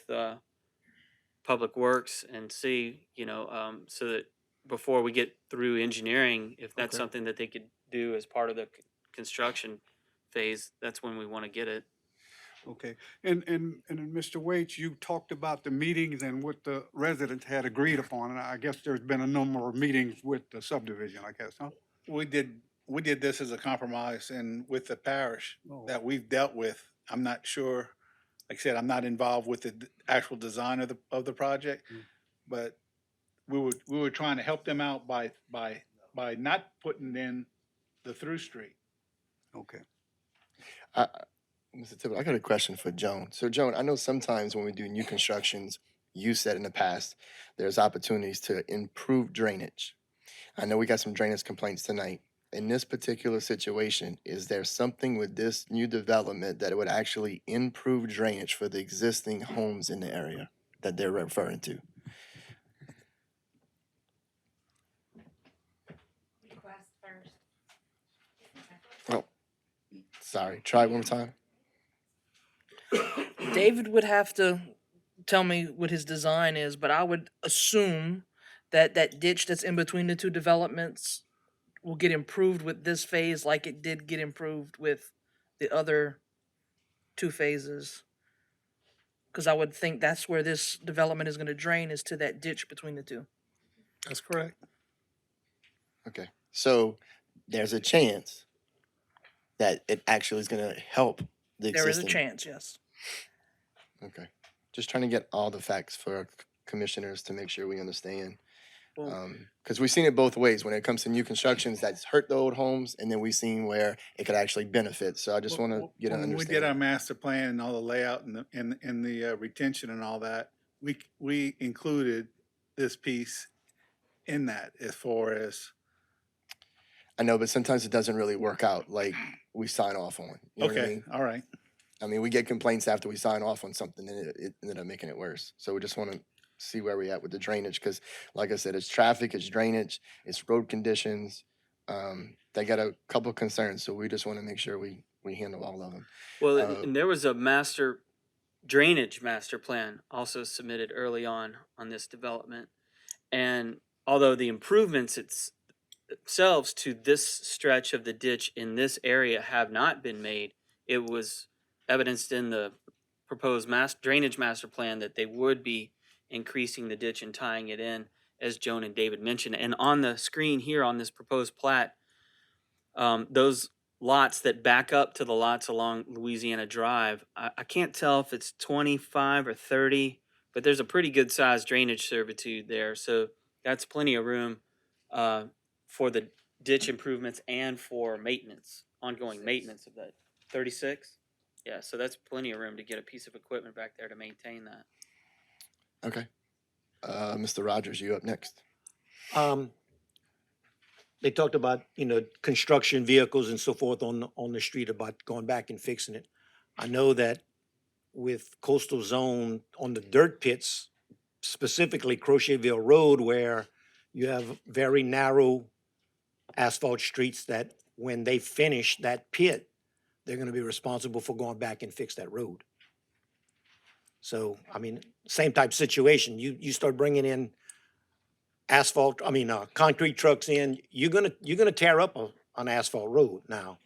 Public Works and see, so that before we get through engineering, if that's Okay. something that they could do as part of the construction phase, that's when we want to get it. Okay. And then Mr. Waits, you talked about the meetings and what the residents had agreed upon, and I guess there's been a number of meetings with the subdivision, I guess, huh? We did this as a compromise and with the parish Oh. that we've dealt with. I'm not sure, like I said, I'm not involved with the actual design of the project, but we were trying to help them out by not putting in the through street. Okay. Mr. Thibodeau, I got a question for Joan. So, Joan, I know sometimes when we do new constructions, you said in the past, there's opportunities to improve drainage. I know we got some drainage complaints tonight. In this particular situation, is there something with this new development that it would actually improve drainage for the existing homes in the area that they're referring to? Request first. Oh, sorry. Try it one more time. David would have to tell me what his design is, but I would assume that that ditch that's in between the two developments will get improved with this phase like it did get improved with the other two phases. Because I would think that's where this development is going to drain, is to that ditch between the two. That's correct. Okay. So there's a chance that it actually is going to help the There is a existing. chance, yes. Okay. Just trying to get all the facts for our commissioners to make sure we understand. Well, Because we've seen it both ways. When it comes to new constructions, that's hurt the old homes, and then we've seen where it could actually benefit. So I just want to get an When we understanding. did our master plan and all the layout and the retention and all that, we included this piece in that as far as, I know, but sometimes it doesn't really work out like we sign off on. You know what I okay, mean? all right. I mean, we get complaints after we sign off on something, and it ended up making it worse. So we just want to see where we at with the drainage, because, like I said, it's traffic, it's drainage, it's road conditions. They got a couple concerns, so we just want to make sure we handle all of them. Well, Uh, and there was a drainage master plan also submitted early on this development. And although the improvements themselves to this stretch of the ditch in this area have not been made, it was evidenced in the proposed drainage master plan that they would be increasing the ditch and tying it in, as Joan and David mentioned. And on the screen here on this proposed plat, those lots that back up to the lots along Louisiana Drive, I can't tell if it's 25 or 30, but there's a pretty good sized drainage servitude there. So that's plenty of room for the ditch improvements and for maintenance, ongoing maintenance of that. 36? Yeah, so that's plenty of room to get a piece of equipment back there to maintain that. okay. Mr. Rogers, you up next. They talked about, construction vehicles and so forth on the street about going back and fixing it. I know that with coastal zone on the dirt pits, specifically Crochettville Road, where you have very narrow asphalt streets that when they finish that pit, they're gonna be responsible for going back and fix that road. So, I mean, same type situation. You start bringing in concrete trucks in, you're gonna tear up an asphalt road now.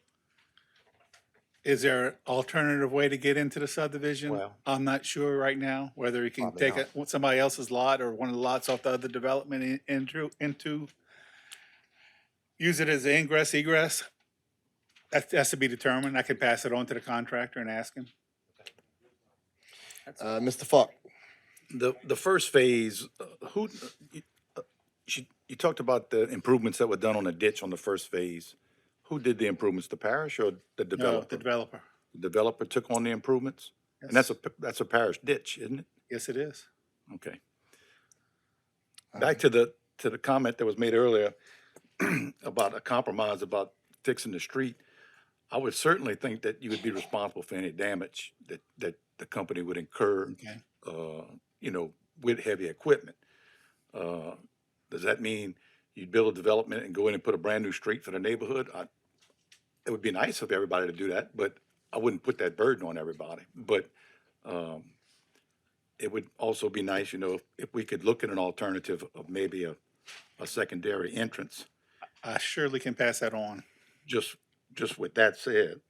Is there an alternative way to get into the subdivision? Well- I'm not sure right now, whether you can Probably take somebody else's lot or one of the lots off the other development into, use it as an ingress egress. That has to be determined. I could pass it on to the contractor and ask him. Mr. Falk. The first phase, you talked about the improvements that were done on the ditch on the first phase. Who did the improvements, the parish or the No, developer? the developer. The developer took on the improvements? And Yes. that's a parish ditch, isn't it? Yes, it is. Okay. Back to the comment that was made earlier about a compromise about fixing the street. I would certainly think that you would be responsible for any damage that the company would incur, Okay. with heavy equipment. Does that mean you'd build a development and go in and put a brand new street for the neighborhood? It would be nice of everybody to do that, but I wouldn't put that burden on everybody. But it would also be nice, if we could look at an alternative of maybe a secondary entrance. I surely can pass that on. Just with that said,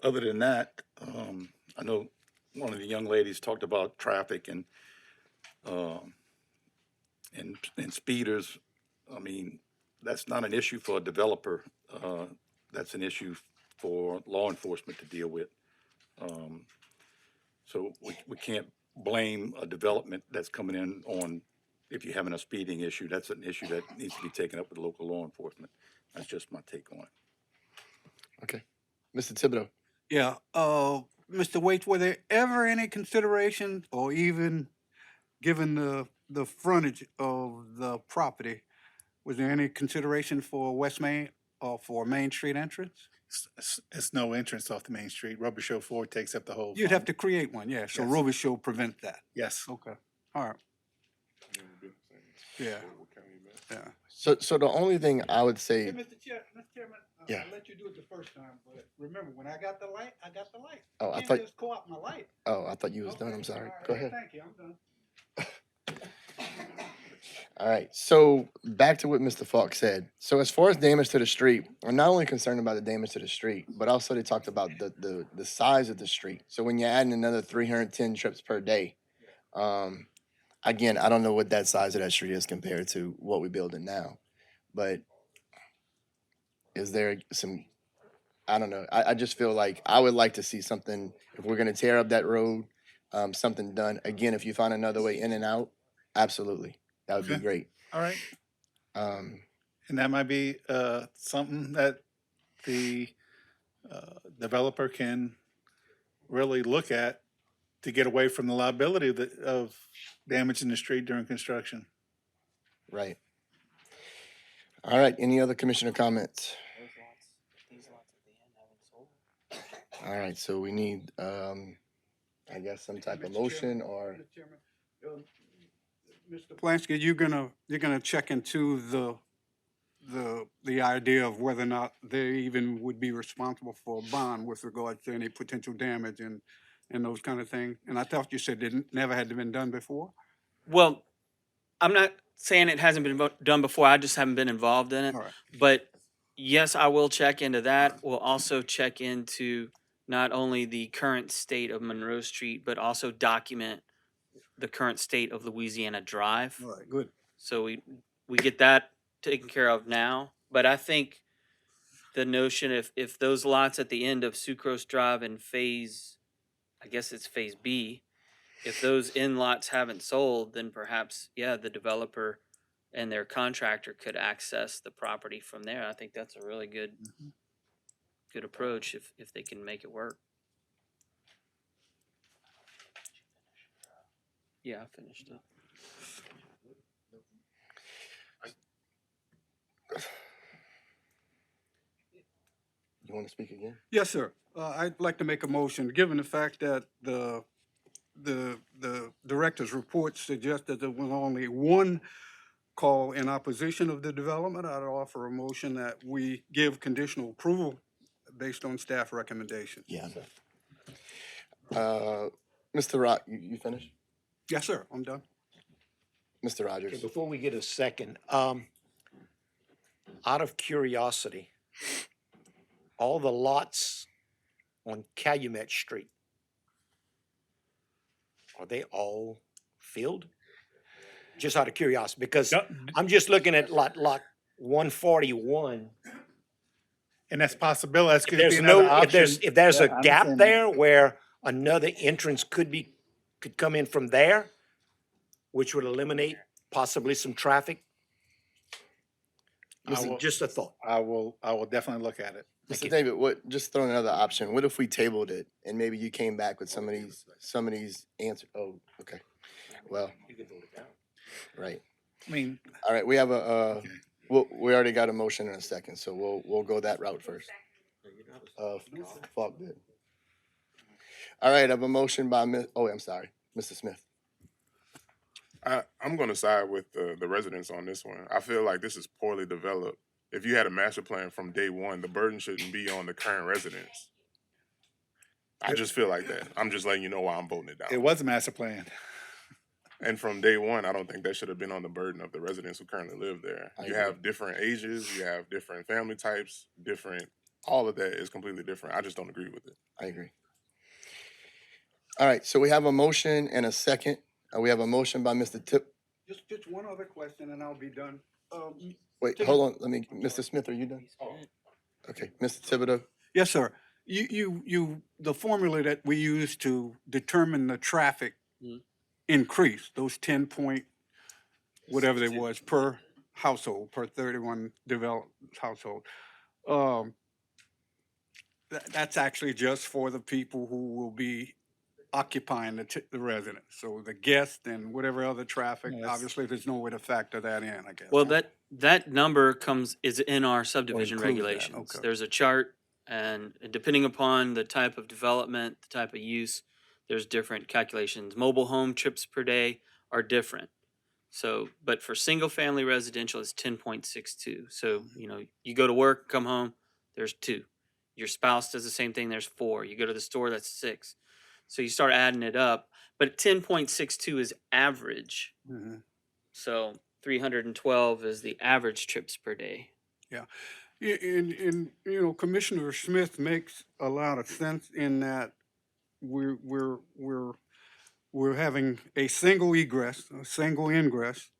other than that, I know one of the young ladies talked about traffic and speeders. I mean, that's not an issue for a developer. That's an issue for law enforcement to deal with. So we can't blame a development that's coming in on, if you're having a speeding issue, that's an issue that needs to be taken up with local law enforcement. That's just my take on it. Okay. Mr. Thibodeau. Yeah, Mr. Waits, were there ever any consideration or even given the frontage of the property, was there any consideration for West Main or for Main Street entrance? It's no entrance off the main street. Rubber Show Ford takes up the whole. You'd have to create one, yeah, so Yes. Rover Show prevent that. Yes. Okay, all right. Yeah. Yeah. So the only thing I would say, Hey, Mr. Chairman, Yeah. I let you do it the first time, but remember, when I got the light, I got the light. Oh, You I can't thought- just co-opt my light. I thought you was done. I'm Okay, sorry. all right, Go ahead. Thank you, I'm done. All right. So back to what Mr. Falk said. So as far as damage to the street, I'm not only concerned about the damage to the street, but also they talked about the size of the street. So when you're adding another 310 trips per day, again, I don't know what that size of that street is compared to what we're building now, but is there some? I don't know. I just feel like I would like to see something. If we're gonna tear up that road, something done. Again, if you find another way in and out, absolutely, that would be Okay. great. All right. Um, And that might be something that the developer can really look at to get away from the liability of damage in the street during construction. right. All right. Any other commissioner comments? These lots at the end haven't sold. All right. So we need, I guess, some type of motion or. Mr. Chairman, Mr. Plansky, you're gonna check into the idea of whether or not they even would be responsible for a bond with regards to any potential damage and those kind of things. And I thought you said it never had been done before? Well, I'm not saying it hasn't been done before. I just haven't been involved in it. All right. But yes, I will check into that. We'll also check into not only the current state of Monroe Street, but also document the current state of Louisiana Drive. All right, good. So we get that taken care of now. But I think the notion if those lots at the end of Sucrose Drive and I guess it's phase B, if those in lots haven't sold, then perhaps, yeah, the developer and their contractor could access the property from there. I think that's a really good approach if they can make it work. Yeah, I finished it. You want to speak again? Yes, sir. I'd like to make a motion, given the fact that the director's report suggests that there was only one call in opposition of the development. I'd offer a motion that we give conditional approval based on staff recommendations. Yeah. Mr. Rock, you finished? Yes, sir. I'm done. Mr. Okay, Rogers? before we get a second, out of curiosity, all the lots on Calumet Street, are they all filled? Just out of curiosity, because I'm just looking at lot 141. And that's possible. That's could There's be another no, option. if there's Yeah, a I gap understand. there where another entrance could come in from there, which would eliminate possibly some traffic. Just a thought. I will definitely look at it. Mr. David, just throwing another option, what if we tabled it and maybe you came back with some of these answers? Oh, okay. Well, You can vote it down. right. I mean, All right, we have we already got a motion in a second, so we'll go that route first. Falk did. All right, I have a motion by I'm sorry, Mr. Smith. I'm going to side with the residents on this one. I feel like this is poorly developed. If you had a master plan from day one, the burden shouldn't be on the current residents. I just feel like that. I'm just letting you know why I'm voting it down. it was a master plan. And from day one, I don't think that should have been on the burden of the residents who currently live there. I You agree. have different ages, you have different family types, all of that is completely different. I just don't agree with it. I agree. All right, so we have a motion and a second. We have a motion by Mr. Just one other question and I'll be done. Wait, hold on. Mr. Smith, are you done? Okay, Mr. Thibodeau. Yes, sir. The formula that we use to determine the traffic increase, those 10 point, whatever they was per household, per 31 developed household. That's actually just for the people who will be occupying the residence. So the guests and whatever other traffic, Yes. obviously there's no way to factor that in, I guess. Well, that number is in our subdivision include that, regulations. okay. There's a chart, and depending upon the type of development, the type of use, there's different calculations. Mobile home trips per day are different. So, but for single family residential, it's 10.62. So, you go to work, come home, there's 2. Your spouse does the same thing, there's 4. You go to the store, that's 6. So you start adding it up, but 10.62 is average. Mhm. So 312 is the average trips per day. Yeah. And Commissioner Smith makes a lot of sense in that we're having a single egress, a single ingress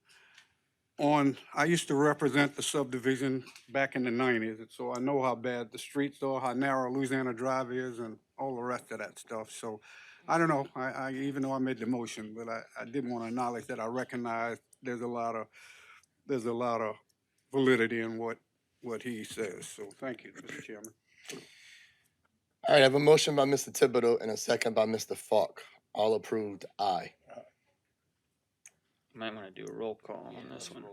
I used to represent the subdivision back in the 90s, and so I know how bad the streets are, how narrow Louisiana Drive is, and all the rest of that stuff. So I don't know, I even though I made the motion, but I did want to acknowledge that I recognize there's a lot of validity in what he says. So thank you, Mr. Chairman. All right, I have a motion by Mr. Thibodeau and a second by Mr. Falk. All approved, aye. You might want to do a roll call on this one.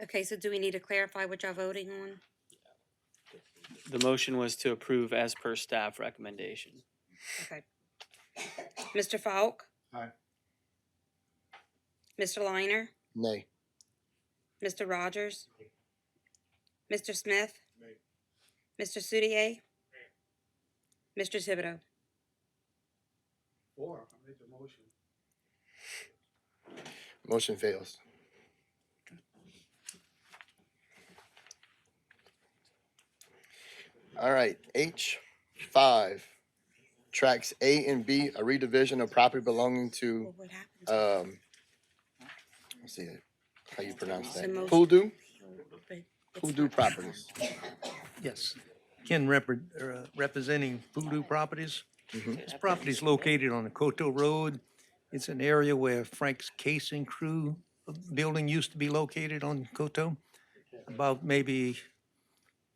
Okay, so do we need to clarify what y'all voting on? The motion was to approve as per staff recommendation. Okay. Mr. Falk, Aye. Mr. Liner, Nay. Mr. Rogers, Mr. Smith, Mr. Soudier, Mr. Thibodeau. 4, I made the motion. Motion fails. All right, H5, tracks A and B, a redivision of property belonging to, What happened? let's see how you pronounce that. The motion Poodoo? but it's Poodoo not Properties. Yes. Ken representing Voodoo Properties. Mhm. This property is located on the Coteau Road. It's an area where Frank's Casing Crew building used to be located on Coteau. About maybe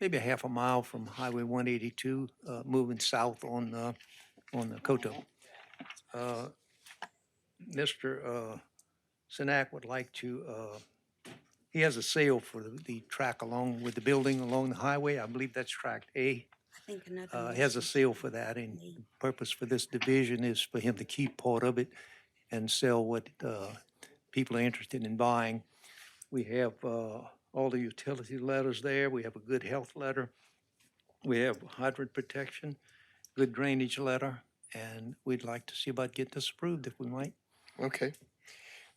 a half a mile from Highway 182, moving south on the Coteau. Mr. Sinak would like to, he has a sale for the track along with the building along the highway. I believe that's tract A. I think another. He has a motion sale should for that, and be the purpose for this division is for him to keep part of it and sell what people are interested in buying. We have all the utility letters there. We have a good health letter. We have hydrant protection, good drainage letter, and we'd like to see about getting this approved if we might. Okay.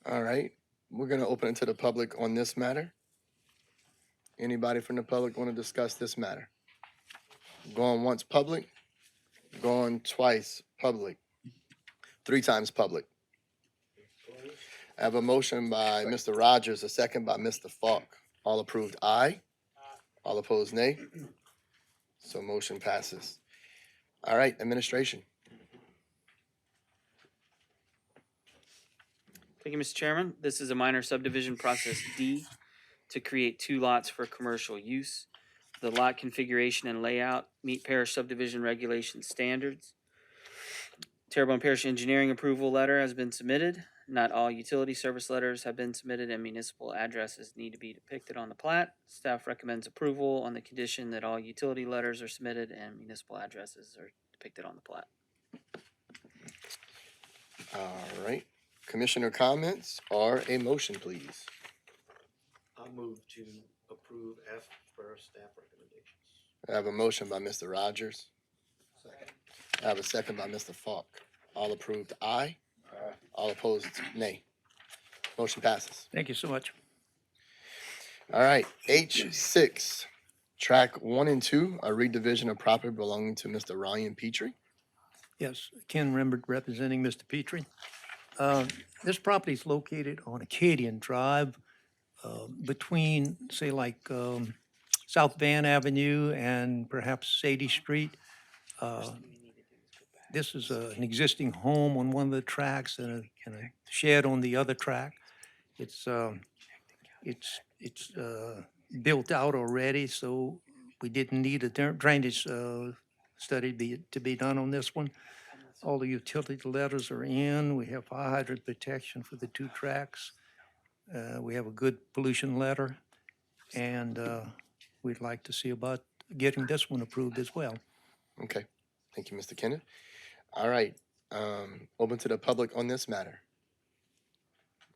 All right. We're going to open it to the public on this matter. Anybody from the public want to discuss this matter? Going once public, going twice public, 3 times public. I have a motion by Mr. Rogers, a second by Mr. Falk. All approved, aye. All opposed, nay. So motion passes. All right, administration. Thank you, Mr. Chairman. This is a minor subdivision process D to create 2 lots for commercial use. The lot configuration and layout meet parish subdivision regulation standards. Terrebonne Parish Engineering Approval Letter has been submitted. Not all utility service letters have been submitted, and municipal addresses need to be depicted on the plat. Staff recommends approval on the condition that all utility letters are submitted and municipal addresses are depicted on the plat. All right. Commissioner comments or a motion, please? I'll move to approve F per staff recommendations. I have a motion by Mr. Rogers. I have a second by Mr. Falk. All approved, aye. All opposed, nay. Motion passes. Thank you so much. All right, H6, track 1 and 2, a redivision of property belonging to Mr. Ryan Petrie. Yes, Ken Rembert representing Mr. Petrie. This property is located on Acadian Drive between, say, like South Van Avenue and perhaps Sadie Street. This is an existing home on one of the tracks and a shed on the other track. It's built out already, so we didn't need a drainage study to be done on this one. All the utility letters are in. We have fire hydrant protection for the 2 tracks. We have a good pollution letter, and we'd like to see about getting this one approved as well. Okay, thank you, Mr. Kenneth. All right, open to the public on this matter.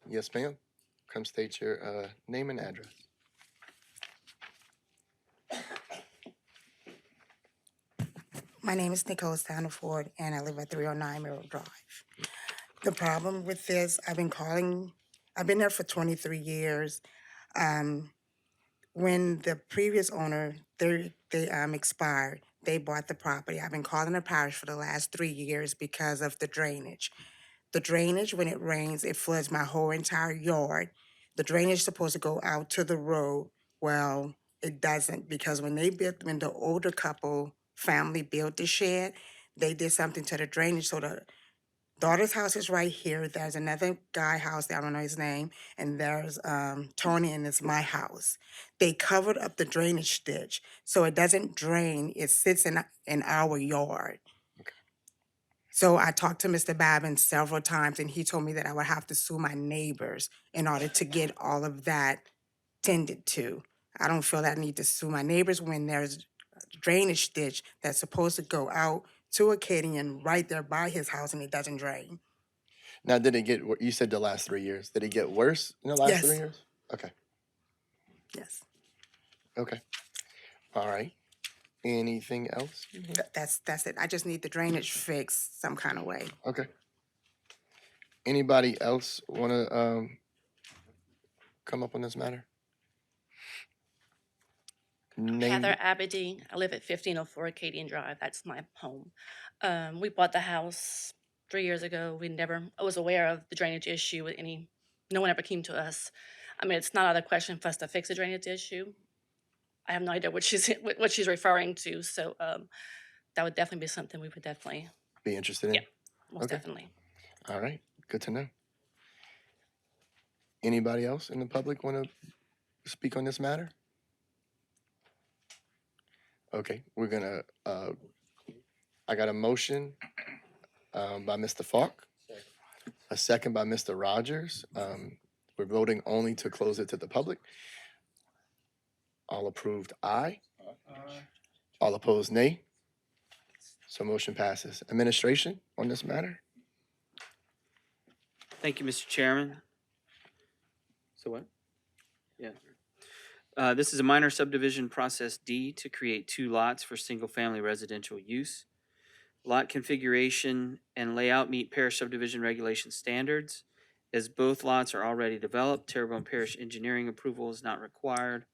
Yes, ma'am. Come state your name and address. My name is Nicole Standiford, and I live at 309 Merrill Drive. The problem with this, I've been there for 23 years. When the previous owner, they expired, they bought the property. I've been calling the parish for the last 3 years because of the drainage. The drainage, when it rains, it floods my whole entire yard. The drainage is supposed to go out to the road. Well, it doesn't, because when the older family built the shed, they did something to the drainage. So the daughter's house is right here. There's another guy house, I don't know his name, and there's Tony, and it's my house. They covered up the drainage ditch so it doesn't drain. It sits in our yard. So I talked to Mr. Babin several times, and he told me that I would have to sue my neighbors in order to get all of that tended to. I don't feel that I need to sue my neighbors when there's a drainage ditch that's supposed to go out to Acadian right there by his house, and it doesn't drain. Now, did it get, you said the last 3 years. Did it get worse in the last 3 Yes. years? Okay, Yes. okay. All right. Anything else? That's it. I just need the drainage fixed some kind of way. Okay. Anybody else want to come up on this matter? Name, Heather Aberdeen. I live at 1504 Acadian Drive. That's my home. We bought the house 3 years ago. We never, I was aware of the drainage issue with any, no one ever came to us. I mean, it's not out of the question for us to fix a drainage issue. I have no idea what what she's referring to. So that would definitely be something we would definitely, be interested in? yeah, most Okay. definitely. All right, good to know. Anybody else in the public want to speak on this matter? Okay, we're gonna, I got a motion by Mr. Falk, a second by Mr. Rogers. We're voting only to close it to the public. All approved, aye. All opposed, nay. So motion passes. Administration on this matter? Thank you, Mr. Chairman. So what? Yeah. This is a minor subdivision process D to create 2 lots for single-family residential use. Lot configuration and layout meet parish subdivision regulation standards. As both lots are already developed, Terrebonne Parish engineering approval is not required.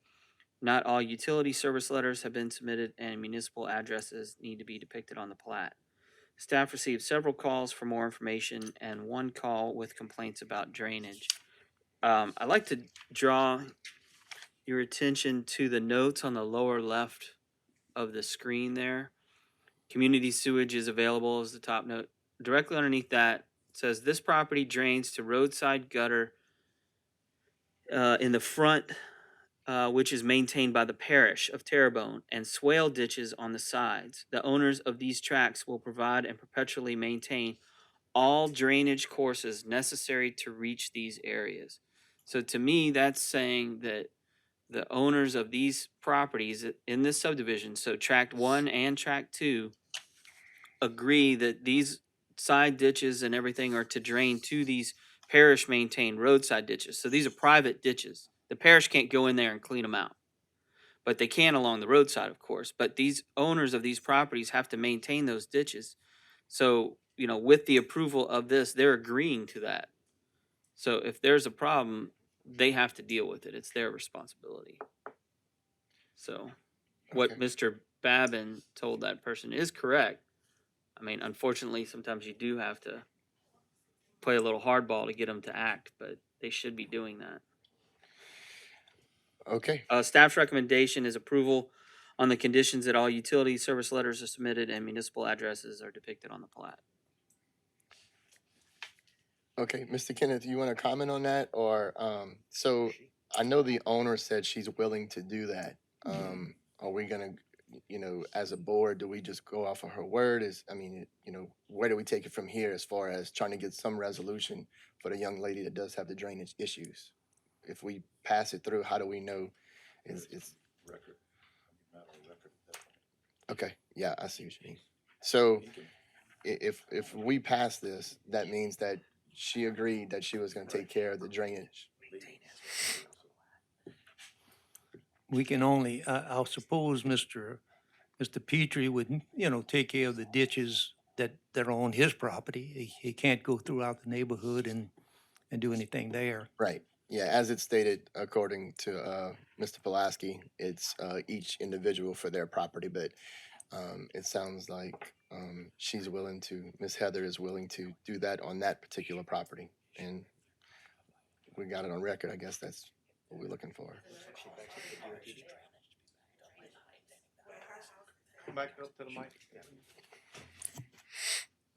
Not all utility service letters have been submitted and municipal addresses need to be depicted on the plat. Staff received several calls for more information and 1 call with complaints about drainage. I'd like to draw your attention to the notes on the lower left of the screen there. Community sewage is available as the top note. Directly underneath that says this property drains to roadside gutter in the front, which is maintained by the parish of Terrebonne, and swale ditches on the sides. The owners of these tracts will provide and perpetually maintain all drainage courses necessary to reach these areas. So to me, that's saying that the owners of these properties in this subdivision, so tract 1 and tract 2, agree that these side ditches and everything are to drain to these parish maintained roadside ditches. So these are private ditches. The parish can't go in there and clean them out, but they can along the roadside, of course. But these owners of these properties have to maintain those ditches. So, you know, with the approval of this, they're agreeing to that. So if there's a problem, they have to deal with it. It's their responsibility. So what Okay. Mr. Babin told that person is correct. I mean, unfortunately, sometimes you do have to play a little hardball to get them to act, but they should be doing that. Okay, Staff's recommendation is approval on the conditions that all utility service letters are submitted and municipal addresses are depicted on the plat. okay, Mr. Kenneth, you want to comment on that? Or, so I know the owner said she's willing to do that. Are we gonna, you know, as a board, do we just go off of her word? I mean, you know, where do we take it from here as far as trying to get some resolution for the young lady that does have the drainage issues? If we pass it through, how do we know it's Record. Matter of record. okay? Yeah, I see what you mean. So if we pass this, that means that she agreed that she was gonna take care of the drainage. We can only, I suppose Mr. Petrie would, you know, take care of the ditches that are on his property. He can't go throughout the neighborhood and do anything there. Right. Yeah, as it's stated according to Mr. Pulaski, it's each individual for their property, but it sounds like she's willing to, Miss Heather is willing to do that on that particular property. And we got it on record. I guess that's what we're looking for. Back up to the mic.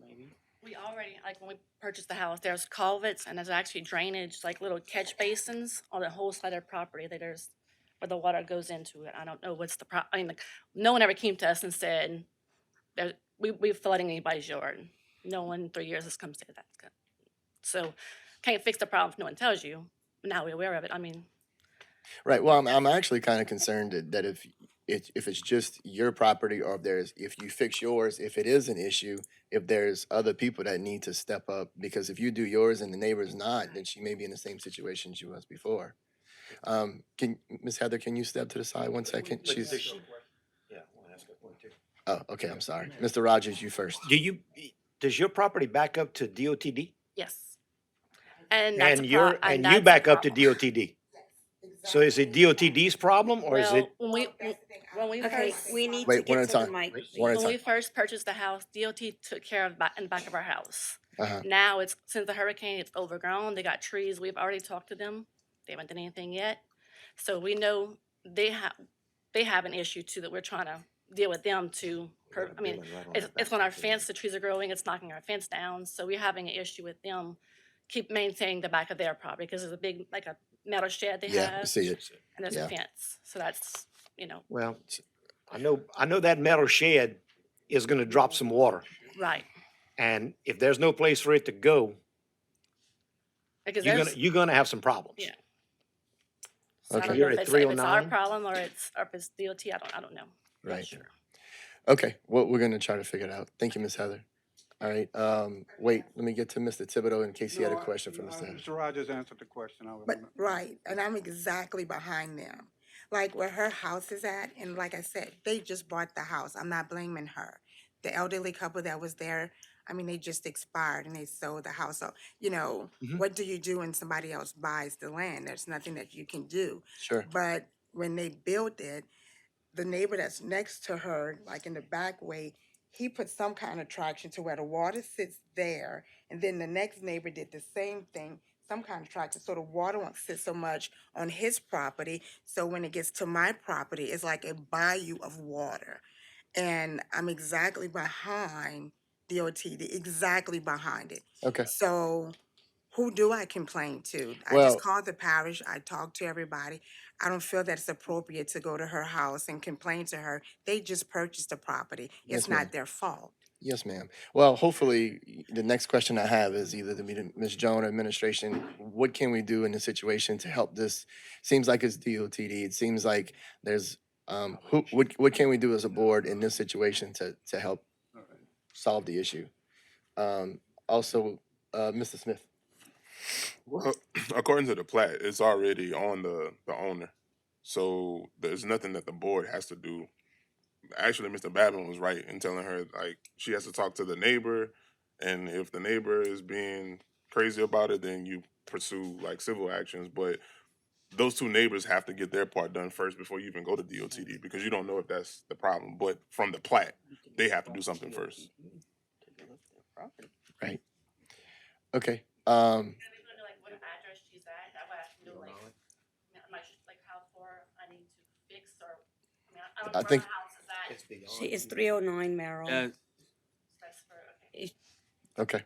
Maybe. We already, like when we purchased the house, there's culverts and there's actually drainage, like little catch basins on the whole side of their property. There's where the water goes into it. I don't know what's the I mean, like, no one ever came to us and said, we're flooding anybody's yard. No one in 3 years has come say that. So can't fix the problem if no one tells you. Now we're aware of it. I mean, Right, well, I'm actually kinda concerned that if it's just your property or if you fix yours, if it is an issue, if there's other people that need to step up, because if you do yours and the neighbor's not, then she may be in the same situation she was before. Can Ms. Heather, can you step to the side one second? But She's, does she- Yeah, I want to ask a point too. oh, okay, I'm sorry. Mr. Rogers, you first. Does your property back up to DOTD? Yes. And that's a And pro- you're, and you that's a back up to problem. DOTD? So is it DOTD's problem or is it? Well, when we Okay, first we need to Wait, one get at a to the time. mic. One at a when we time. first purchased the house, DOT took care of in the back of our house. Uh-huh. Now it's since the hurricane, it's overgrown. They got trees. We've already talked to them. They haven't done anything yet. So we know they have an issue too that we're trying to deal with them to. I mean, it's on our fence. The trees are growing. It's knocking our fence down. So we're having an issue with them. Keep maintaining the back of their property because there's a big like a metal shed they Yeah, I have, see it. and there's Yeah. a fence. So that's Well, I know that metal shed is gonna drop some water. right And if there's no place for it to go, because you're gonna have some problems. Yeah. So I Okay. don't know You're if at it's our 309? problem or it's DOT. I don't know. Not Right. sure. Okay, well, we're gonna try to figure it out. Thank you, Ms. Heather. All right, wait, let me get to Mr. Thibodeau in case he had a question for Mr. Heather. Mr. Rogers answered the question. I was But, gonna- right, and I'm exactly behind them. Like where her house is at, and like I said, they just bought the house. I'm not blaming her. The elderly couple that was there, I mean, they just expired and they sold the house. So, Mhm. what do you do when somebody else buys the land? There's nothing that you can do. Sure. But when they built it, the neighbor that's next to her, like in the back way, he put some kind of traction to where the water sits there, and then the next neighbor did the same thing, some kind of traction, so the water won't sit so much on his property. So when it gets to my property, it's like a bayou of water. And I'm exactly behind DOTD, exactly behind it. Okay. So who do I complain to? I Well- just called the parish. I talked to everybody. I don't feel that it's appropriate to go to her house and complain to her. They just purchased the property. Yes, It's ma'am. not their fault. Yes, ma'am. Well, hopefully, the next question I have is either to Ms. Jones or administration, what can we do in this situation to help this? Seems like it's DOTD. It seems like there's, what can we do as a board in this situation to help solve the issue? Also, Mr. Smith. Well, according to the plat, it's already on the owner. So there's nothing that the board has to do. Actually, Mr. Babin was right in telling her like she has to talk to the neighbor, and if the neighbor is being crazy about it, then you pursue like civil actions. But those two neighbors have to get their part done first before you even go to DOTD because you don't know if that's the problem. But from the plat, they have to do something first. Right. Okay. Like what address she's at. That way I can do like how far I need to fix or I don't know I where think- her house is at. She is 309 Merrill. That's for okay. Okay.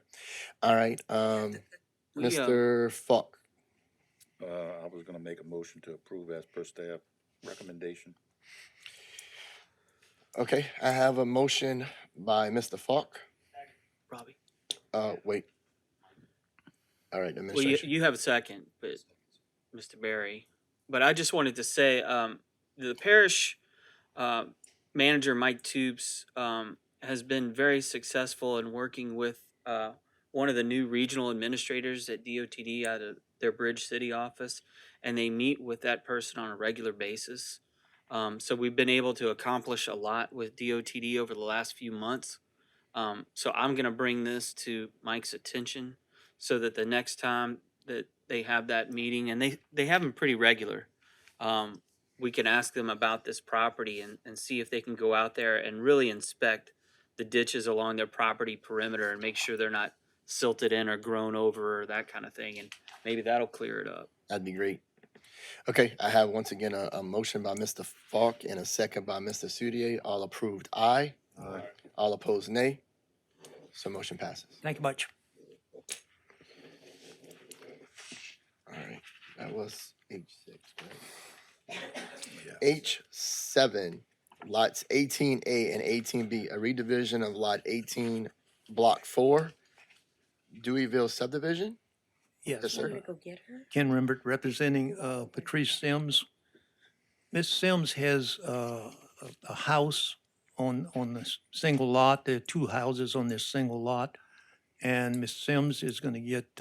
All right. Mr. Falk. I was gonna make a motion to approve as per staff recommendation. Okay, I have a motion by Mr. Falk. Robbie. Wait. All right, Well, administration. you have a second, but Mr. Barry. But I just wanted to say, the parish manager, Mike Tubes, has been very successful in working with one of the new regional administrators at DOTD out of their Bridge City office, and they meet with that person on a regular basis. So we've been able to accomplish a lot with DOTD over the last few months. So I'm going to bring this to Mike's attention so that the next time that they have that meeting, and they have them pretty regular, we can ask them about this property and see if they can go out there and really inspect the ditches along their property perimeter and make sure they're not silted in or grown over or that kind of thing. And maybe that'll clear it up. That'd be great. Okay, I have once again a motion by Mr. Falk and a second by Mr. Soudier. All approved, aye. Aye. All opposed, nay. So motion passes. Thank you much. All right, that was H6, right? H7, lots 18A and 18B, a redivision of lot 18, block 4, Deweyville subdivision. Yes. Yes, sir. Go get her? Ken Rembert representing Patrice Sims. Ms. Sims has a house on this single lot. There are two houses on this single lot. And Ms. Sims is going to get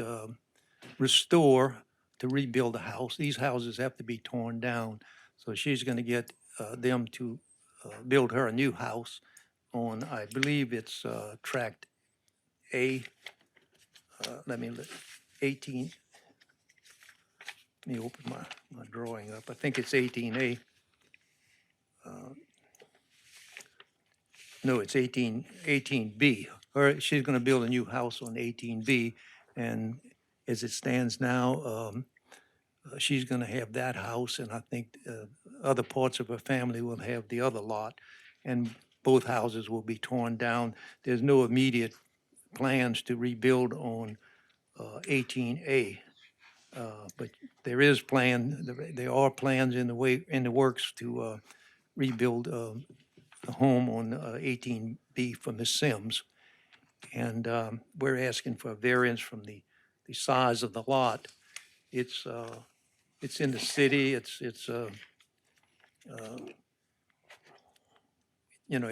restore to rebuild the house. These houses have to be torn down. So she's going to get them to build her a new house on, I believe it's tract A. Let me look, 18. Let me open my drawing up. I think it's 18A. No, it's 18B. She's going to build a new house on 18B. And as it stands now, she's going to have that house, and I think other parts of her family will have the other lot, and both houses will be torn down. There's no immediate plans to rebuild on 18A, but there are plans in the works to rebuild a home on 18B for Ms. Sims, and we're asking for a variance from the size of the lot. It's in the city, it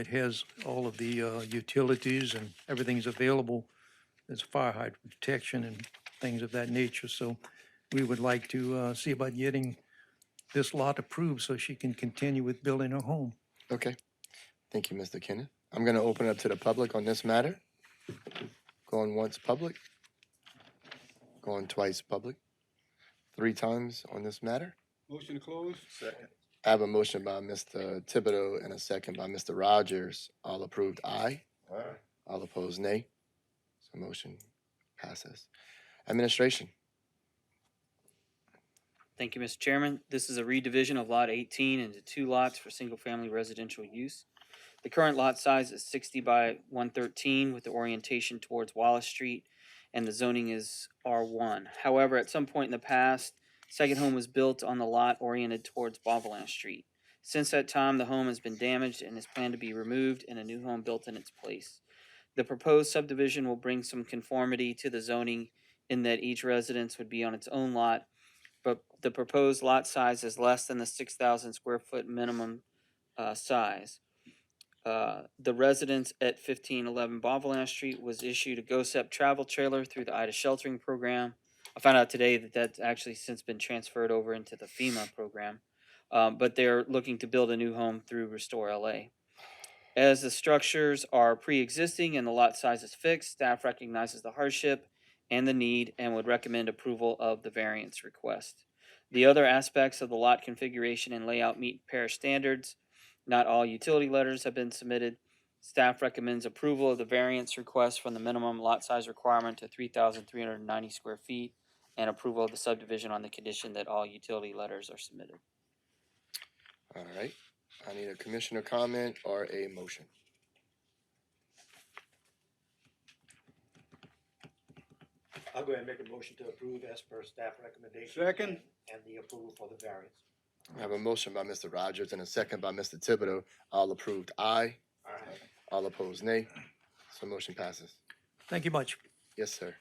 has all of the utilities and everything's available. There's fire hydrant protection and things of that nature. So we would like to see about getting this lot approved so she can continue with building her home. Okay. Thank you, Mr. Kenneth. I'm going to open it up to the public on this matter. Going once, public. Going twice, public. 3 times on this matter. Motion to close? Second. I have a motion by Mr. Thibodeau and a second by Mr. Rogers. All approved, aye. Aye. All opposed, nay. So motion passes. Administration. Thank you, Mr. Chairman. This is a redivision of Lot 18 into 2 lots for single-family residential use. The current lot size is 60 by 113 with the orientation towards Wallace Street, and the zoning is R1. However, at some point in the past, second home was built on the lot oriented towards Beauvalanche Street. Since that time, the home has been damaged and is planned to be removed and a new home built in its place. The proposed subdivision will bring some conformity to the zoning in that each residence would be on its own lot, but the proposed lot size is less than the 6,000 square foot minimum size. The residence at 1511 Beauvalanche Street was issued a GOSEP travel trailer through the IDA sheltering program. I found out today that that's actually since been transferred over into the FEMA program, but they're looking to build a new home through Restore LA. As the structures are pre-existing and the lot size is fixed, staff recognizes the hardship and the need and would recommend approval of the variance request. The other aspects of the lot configuration and layout meet parish standards. Not all utility letters have been submitted. Staff recommends approval of the variance request from the minimum lot size requirement to 3,390 square feet and approval of the subdivision on the condition that all utility letters are submitted. All right. I need a commissioner comment or a motion. I'll go ahead and make a motion to approve as per staff recommendation. Second. And the approval for the variance. I have a motion by Mr. Rogers and a second by Mr. Thibodeau. All approved, aye. Aye. All opposed, nay. So motion passes. Thank you much. Yes, sir.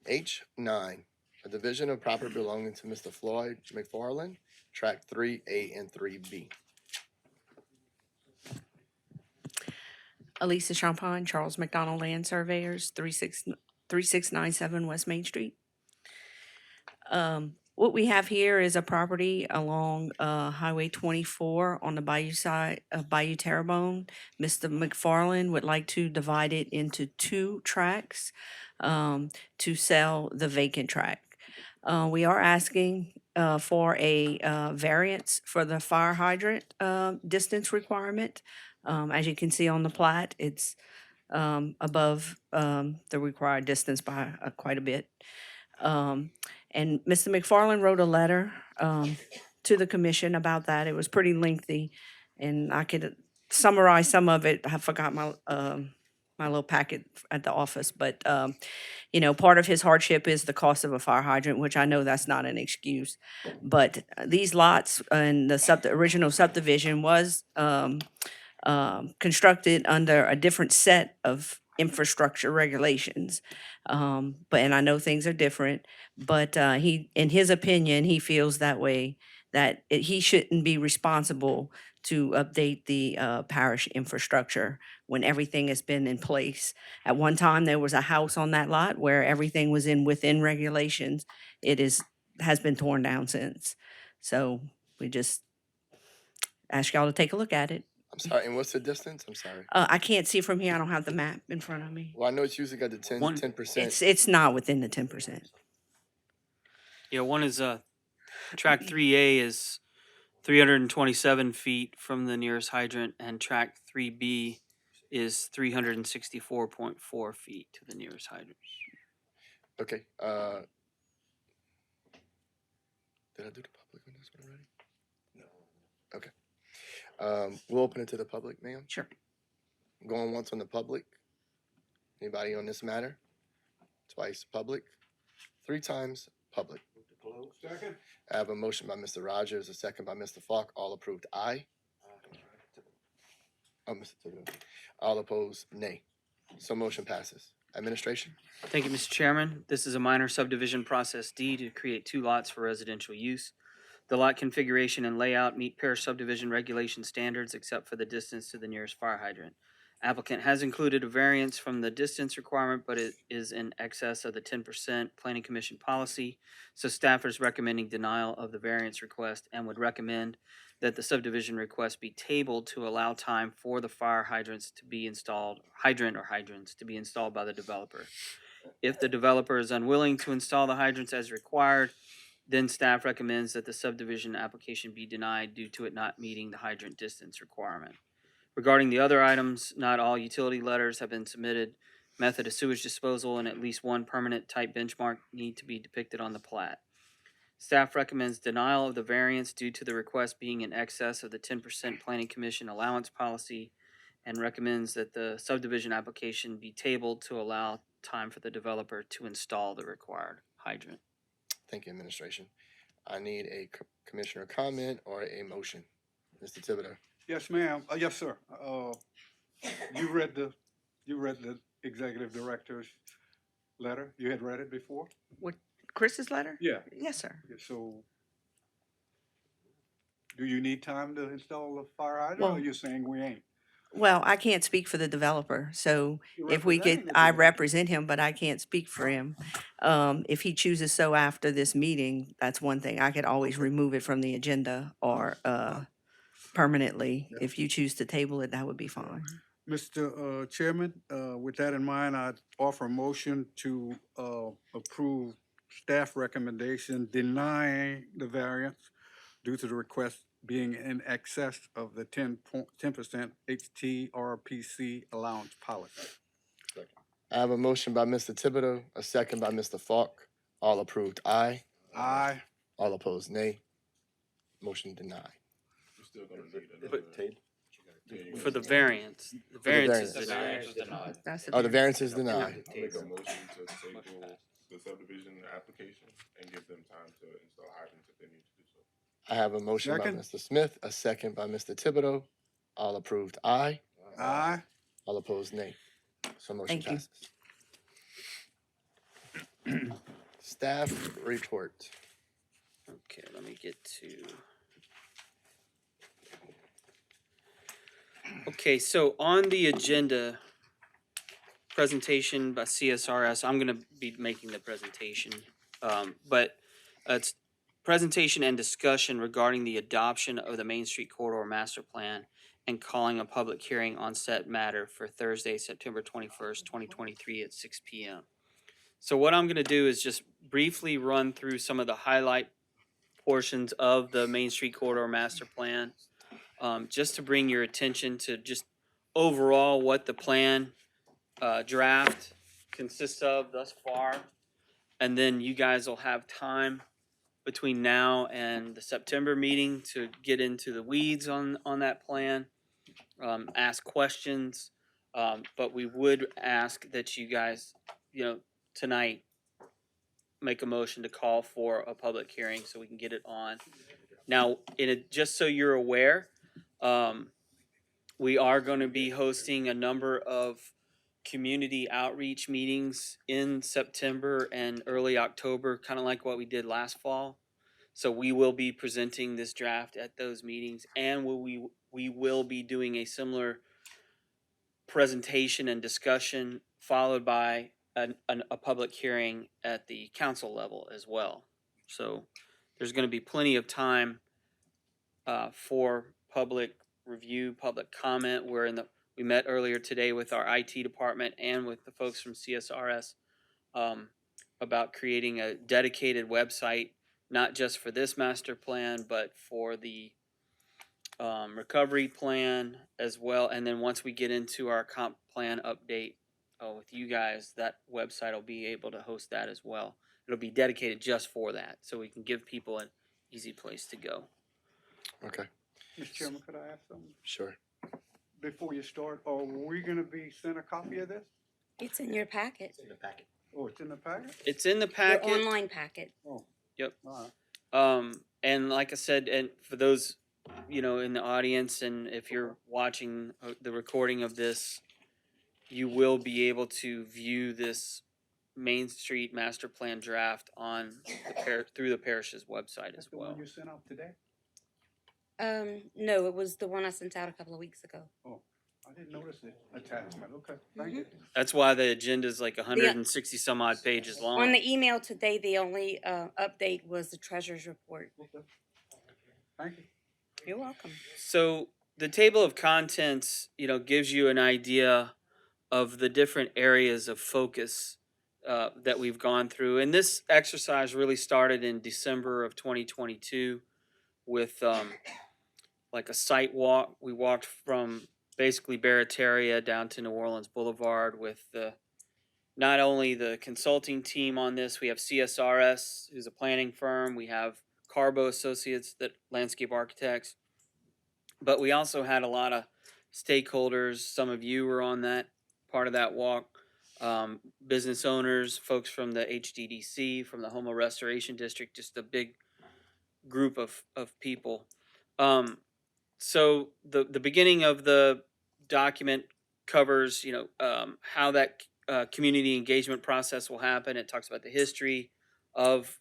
H9, a division of property belonging to Mr. Floyd McFarland, tract 3A and 3B. Elisa Champagne, Charles McDonald Land Surveyors, 3697 West Main Street. What we have here is a property along Highway 24 on the Bayou side of Bayou Terrebonne. Mr. McFarland would like to divide it into 2 tracts to sell the vacant tract. We are asking for a variance for the fire hydrant distance requirement. As you can see on the plat, it's above the required distance by quite a bit. And Mr. McFarland wrote a letter to the commission about that. It was pretty lengthy, and I could summarize some of it. I forgot my my little packet at the office, but part of his hardship is the cost of a fire hydrant, which I know that's not an excuse. But these lots and the original subdivision was constructed under a different set of infrastructure regulations. And I know things are different, but in his opinion, he feels that way, that he shouldn't be responsible to update the parish infrastructure when everything has been in place. At one time, there was a house on that lot where everything was within regulations. Has been torn down since. So we just ask y'all to take a look at it. I'm sorry, and what's the distance? I'm sorry. I can't see from here. I don't have the map in front of me. Well, I know it's usually got the 10%. It's not within the 10%. Yeah, one is track 3A is 327 feet from the nearest hydrant, and track 3B is 364.4 feet to the nearest hydrant. Okay. Did I do the public on this one already? No. Okay. We'll open it to the public, ma'am. Sure. Going once on the public. Anybody on this matter? Twice public. 3 times public. Second. I have a motion by Mr. Rogers, a second by Mr. Falk. All approved, aye. Oh, Mr. Thibodeau. All opposed, nay. So motion passes. Administration? Thank you, Mr. Chairman. This is a minor subdivision process D to create 2 lots for residential use. The lot configuration and layout meet parish subdivision regulation standards except for the distance to the nearest fire hydrant. Applicant has included a variance from the distance requirement, but it is in excess of the 10% Planning Commission policy. So staff is recommending denial of the variance request and would recommend that the subdivision request be tabled to allow time for the fire hydrants to be installed, hydrants to be installed by the developer. If the developer is unwilling to install the hydrants as required, then staff recommends that the subdivision application be denied due to it not meeting the hydrant distance requirement. Regarding the other items, not all utility letters have been submitted. Method of sewage disposal and at least 1 permanent type benchmark need to be depicted on the plat. Staff recommends denial of the variance due to the request being in excess of the 10% Planning Commission allowance policy, and recommends that the subdivision application be tabled to allow time for the developer to install the required hydrant. Thank you, administration. I need a commissioner comment or a motion. Mr. Thibodeau. Yes, ma'am. Yes, sir. You read the executive director's letter? You had read it before? What, Chris's letter? Yeah. Yes, sir. So, do you need time to install the fire hydrant, Well- or are you saying we ain't? Well, I can't speak for the developer, so You're if we representing get, the I developer. represent him, but I can't speak for him. If he chooses so after this meeting, that's one thing. I could always remove it from the agenda or permanently. If you choose to table it, that would be fine. Mr. Chairman, with that in mind, I'd offer a motion to approve staff recommendation denying the variance due to the request being in excess of the 10% HTRPC allowance policy. I have a motion by Mr. Thibodeau, a second by Mr. Falk. All approved, aye. Aye. All opposed, nay. Motion denied. For the variance, the variance is variance. denied. That's Oh, the variance is denied. I'll make a motion to table the subdivision application and give them time to install hydrants if they need to do so. I have a motion by Second. Mr. Smith, a second by Mr. Thibodeau. All approved, aye. Aye. All opposed, nay. So motion Thank you. passes. Staff report. Okay, let me get to. Okay, so on the agenda, presentation by CSRS, I'm gonna be making the presentation. But it's presentation and discussion regarding the adoption of the Main Street Corridor Master Plan and calling a public hearing on said matter for Thursday, September 21st, 2023 at 6 p.m. So what I'm gonna do is just briefly run through some of the highlight portions of the Main Street Corridor Master Plan, just to bring your attention to just overall what the plan draft consists of thus far. And then you guys will have time between now and the September meeting to get into the weeds on that plan, ask questions. But we would ask that you guys, tonight, make a motion to call for a public hearing so we can get it on. Now, just so you're aware, we are going to be hosting a number of community outreach meetings in September and early October, kind of like what we did last fall. So we will be presenting this draft at those meetings, and we will be doing a similar presentation and discussion, followed by a public hearing at the council level as well. So there's going to be plenty of time for public review, public comment. We met earlier today with our IT department and with the folks from CSRS about creating a dedicated website, not just for this master plan, but for the recovery plan as well. And then once we get into our comp plan update with you guys, that website will be able to host that as well. It'll be dedicated just for that, so we can give people an easy place to go. Okay, Mr. Chairman, could I ask something sure. before you start? Are we gonna be sent a copy of this? It's in your packet, In the packet. Oh, it's in the packet? It's in the your packet. online packet. Oh. Yep. All right. And like I said, and for those, in the audience, and if you're watching the recording of this, you will be able to view this Main Street Master Plan draft on through the parish's website as That's the well. one you sent out today? No, it was the one I sent out a couple of weeks ago. Oh, I didn't notice the attachment. Okay, thank you. That's why the agenda is like 160 some odd pages long. On the email today, the only update was the treasurer's report. Okay. Thank you. You're welcome. So the table of contents, gives you an idea of the different areas of focus that we've gone through. And this exercise really started in December of 2022 with like a site walk. We walked from basically Barataria down to New Orleans Boulevard with not only the consulting team on this, we have CSRS, who's a planning firm, we have Carbo Associates, that landscape architects, but we also had a lot of stakeholders. Some of you were on that part of that walk. Business owners, folks from the HDDC, from the Houma Restoration District, just a big group of people. So the beginning of the document covers, how that community engagement process will happen. It talks about the history of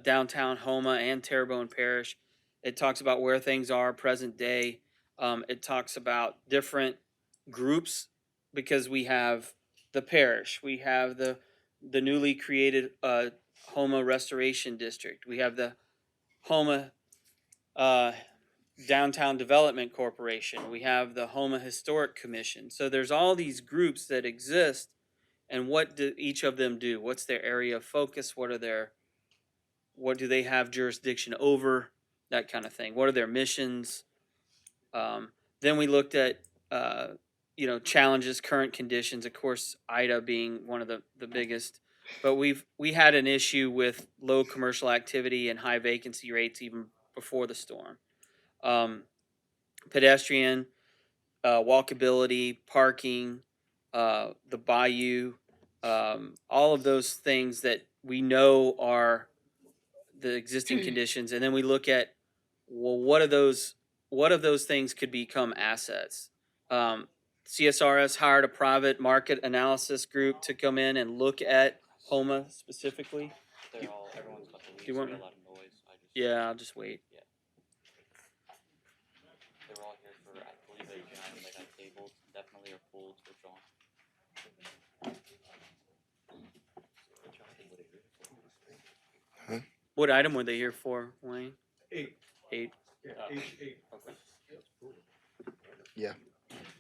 downtown Houma and Terrebonne Parish. It talks about where things are present day. It talks about different groups, because we have the parish, we have the newly created Houma Restoration District, we have the Houma Downtown Development Corporation, we have the Houma Historic Commission. So there's all these groups that exist, and what do each of them do? What's their area of focus? What do they have jurisdiction over? That kind of thing. What are their missions? Then we looked at challenges, current conditions. Of course, Ida being one of the biggest. But we had an issue with low commercial activity and high vacancy rates even before the storm. Pedestrian, walkability, parking, the bayou, all of those things that we know are the existing conditions. And then we look at, well, what of those things could become assets? CSRS hired a private market analysis group to come in and look at Houma specifically. Everyone's about to leave, Do you so want a me- lot of noise. Yeah, I'll just wait. They were all here for, I believe, a item that got tabled, definitely are pulled or drawn. What item were they here for, Wayne? 8. 8. Yeah, Oh. H8. Okay. Yeah.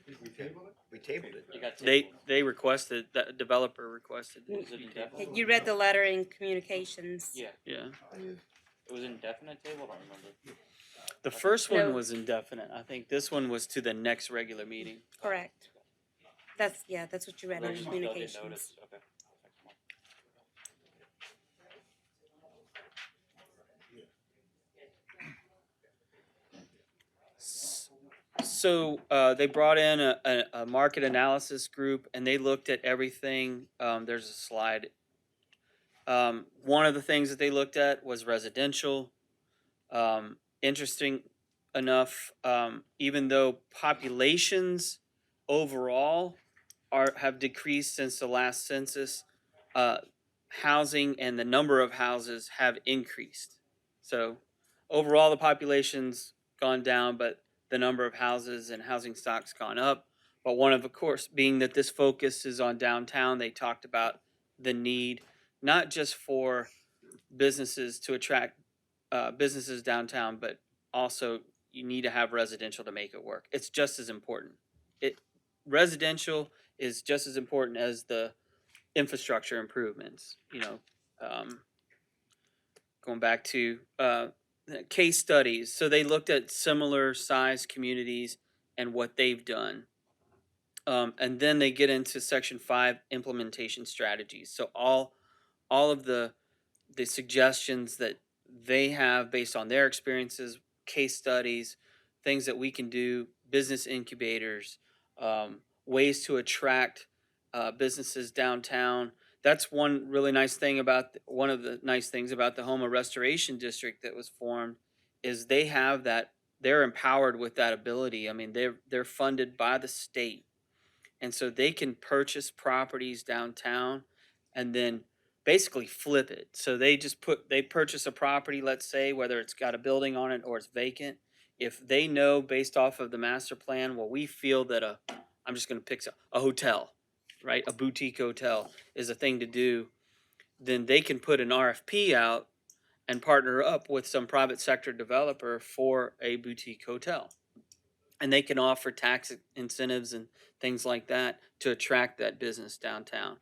Did we table it? We tabled it. You got tabled. They requested, that developer requested. Was it indefinite? You read the letter in communications. Yeah, Yeah. it was indefinite table, I don't remember. The first one No. was indefinite. I think this one was to the next regular meeting. Correct. That's what you read They'll in get communications. notice, okay. So they brought in a market analysis group, and they looked at everything. There's a slide. One of the things that they looked at was residential. Interesting enough, even though populations overall have decreased since the last census. Uh, Housing and the number of houses have increased. So overall, the population's gone down, but the number of houses and housing stock's gone up. But one of course, being that this focus is on downtown, they talked about the need not just for businesses to attract businesses downtown, but also you need to have residential to make it work. It's just as important. It residential is just as important as the infrastructure improvements. Going back to case studies. So they looked at similar size communities and what they've done. And then they get into section 5 implementation strategies. So all of the suggestions that they have based on their experiences, case studies, things that we can do, business incubators, ways to attract businesses downtown. That's one really nice thing about one of the nice things about the Houma Restoration District that was formed is they have that, they're empowered with that ability. I mean, they're funded by the state, and so they can purchase properties downtown and then basically flip it. So they purchase a property, let's say, whether it's got a building on it or it's vacant. If they know based off of the master plan, well, we feel that I'm just going to pick a hotel, right? A boutique hotel is a thing to do. Then they can put an RFP out and partner up with some private sector developer for a boutique hotel. And they can offer tax incentives and things like that to attract that business downtown.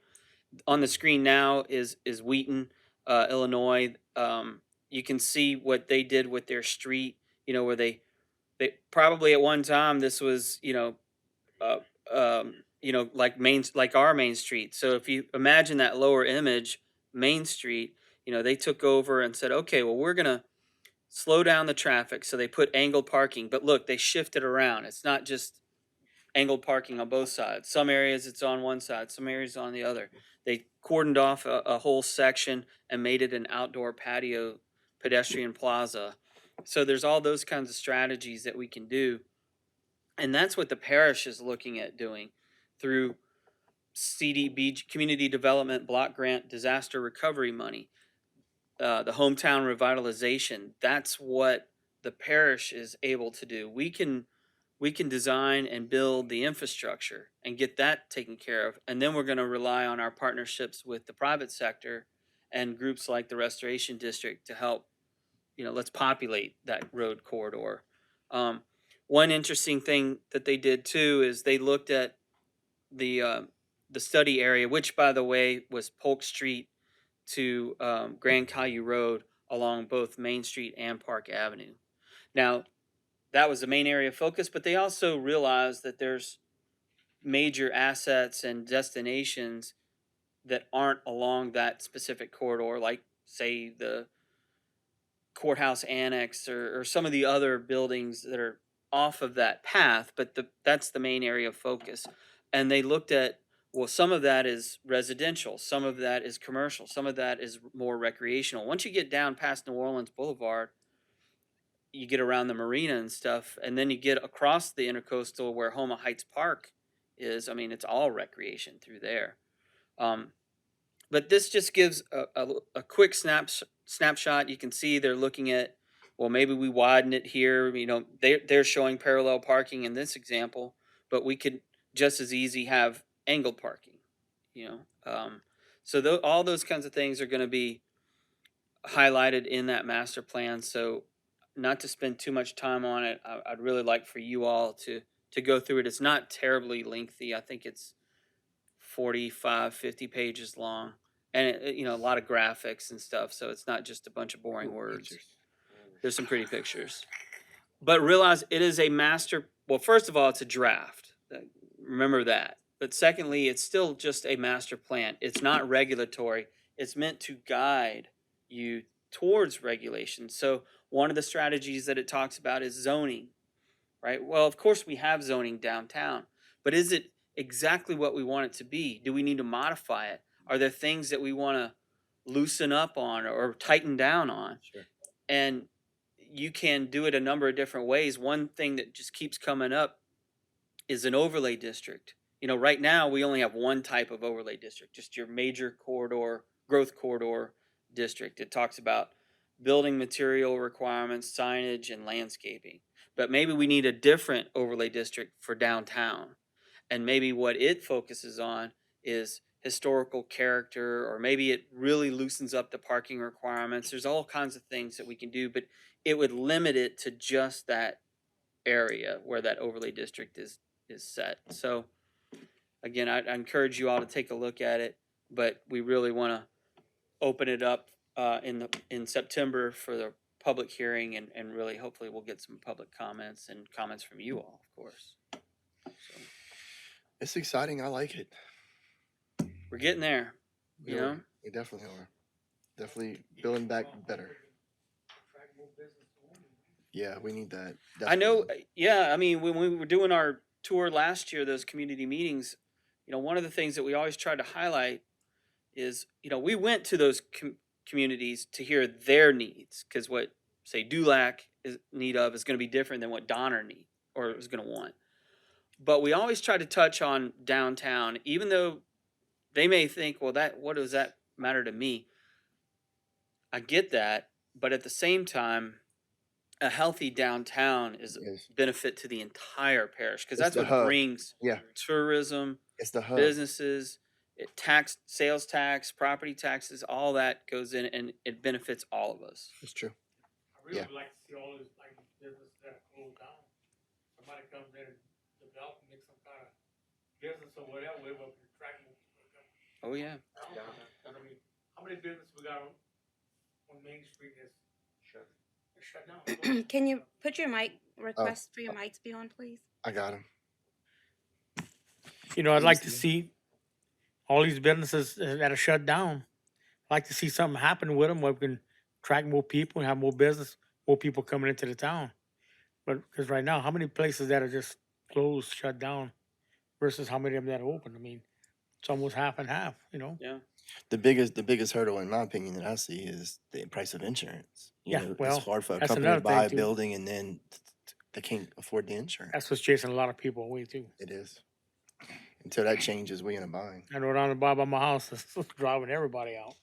On the screen now is Wheaton, Illinois. You can see what they did with their street. Where they probably at one time this was uh, like our main street. So if you imagine that lower image, Main Street, they took over and said, okay, well, we're gonna slow down the traffic. So they put angled parking, but look, they shifted around. It's not just angled parking on both sides. Some areas it's on one side, some areas on the other. They cordoned off a whole section and made it an outdoor patio pedestrian plaza. So there's all those kinds of strategies that we can do. And that's what the parish is looking at doing through CDB, Community Development Block Grant Disaster Recovery money, the hometown revitalization. That's what the parish is able to do. We can design and build the infrastructure and get that taken care of. And then we're going to rely on our partnerships with the private sector and groups like the Restoration District to help, let's populate that road corridor. One interesting thing that they did too is they looked at the study area, which by the way was Polk Street to Grand Caillou Road along both Main Street and Park Avenue. Now, that was the main area of focus, but they also realized that there's major assets and destinations that aren't along that specific corridor, like say the courthouse annex or some of the other buildings that are off of that path, but that's the main area of focus. And they looked at, well, some of that is residential, some of that is commercial, some of that is more recreational. Once you get down past New Orleans Boulevard, you get around the marina and stuff, and then you get across the intercoastal where Houma Heights Park is. I mean, it's all recreation through there. But this just gives a quick snapshot. You can see they're looking at, well, maybe we widen it here. They're showing parallel parking in this example, but we could just as easy have angled parking. So all those kinds of things are going to be highlighted in that master plan. So not to spend too much time on it, I'd really like for you all to go through it. It's not terribly lengthy. I think it's 45, 50 pages long, and a lot of graphics and stuff. So it's not just a bunch of boring words. There's some pretty pictures, but realize it is a master. Well, first of all, it's a draft. Remember that. But secondly, it's still just a master plan. It's not regulatory. It's meant to guide you towards regulation. So one of the strategies that it talks about is zoning, right? Well, of course we have zoning downtown, but is it exactly what we want it to be? Do we need to modify it? Are there things that we want to loosen up on or tighten down on? Sure. And you can do it a number of different ways. One thing that just keeps coming up is an overlay district. You know, right now we only have one type of overlay district, just your major corridor, growth corridor district. It talks about building material requirements, signage, and landscaping. But maybe we need a different overlay district for downtown. And maybe what it focuses on is historical character, or maybe it really loosens up the parking requirements. There's all kinds of things that we can do, but it would limit it to just that area where that overlay district is set. So again, I encourage you all to take a look at it, but we really want to open it up in September for the public hearing, and really hopefully we'll get some public comments and comments from you all, of course. So It's exciting. I like it. we're getting there, you know. We definitely are. Definitely building back better. Yeah, we need that. I know. Yeah, I mean, when we were doing our tour last year, those community meetings, you know, one of the things that we always tried to highlight is, you know, we went to those communities to hear their needs, because what, say, Dulac is need of is going to be different than what Donner need or is going to want. But we always try to touch on downtown, even though they may think, well, what does that matter to me? I get that, but at the same time, a healthy downtown is a benefit to the entire parish, because that's the what hub. brings Yeah. tourism, It's the hub. businesses, sales tax, property taxes, all that goes in, and it benefits all of us. It's true. I really would like to see all this, like, business that are closed down. Somebody comes in and develop and make some kind of business or whatever, we're able to attract more people. Oh yeah. I mean, how many businesses we got on Main Street that's shut down? Can you put your mic request for your mic to be on, please? I got him. You know, I'd like to see all these businesses that are shut down. I'd like to see something happen with them where we can attract more people and have more business, more people coming into the town. But because right now, how many places that are just closed, shut down, versus how many of them that are open? I mean, it's almost half and half, you know? Yeah. The biggest hurdle, in my opinion, that I see is the price of insurance. Yeah, well, it's hard for a that's company to another thing, buy a too. building and then they can't afford the insurance. That's what's chasing a lot of people away too. It is. Until that changes, we in a bind. I know down the bar by my house, it's driving everybody out.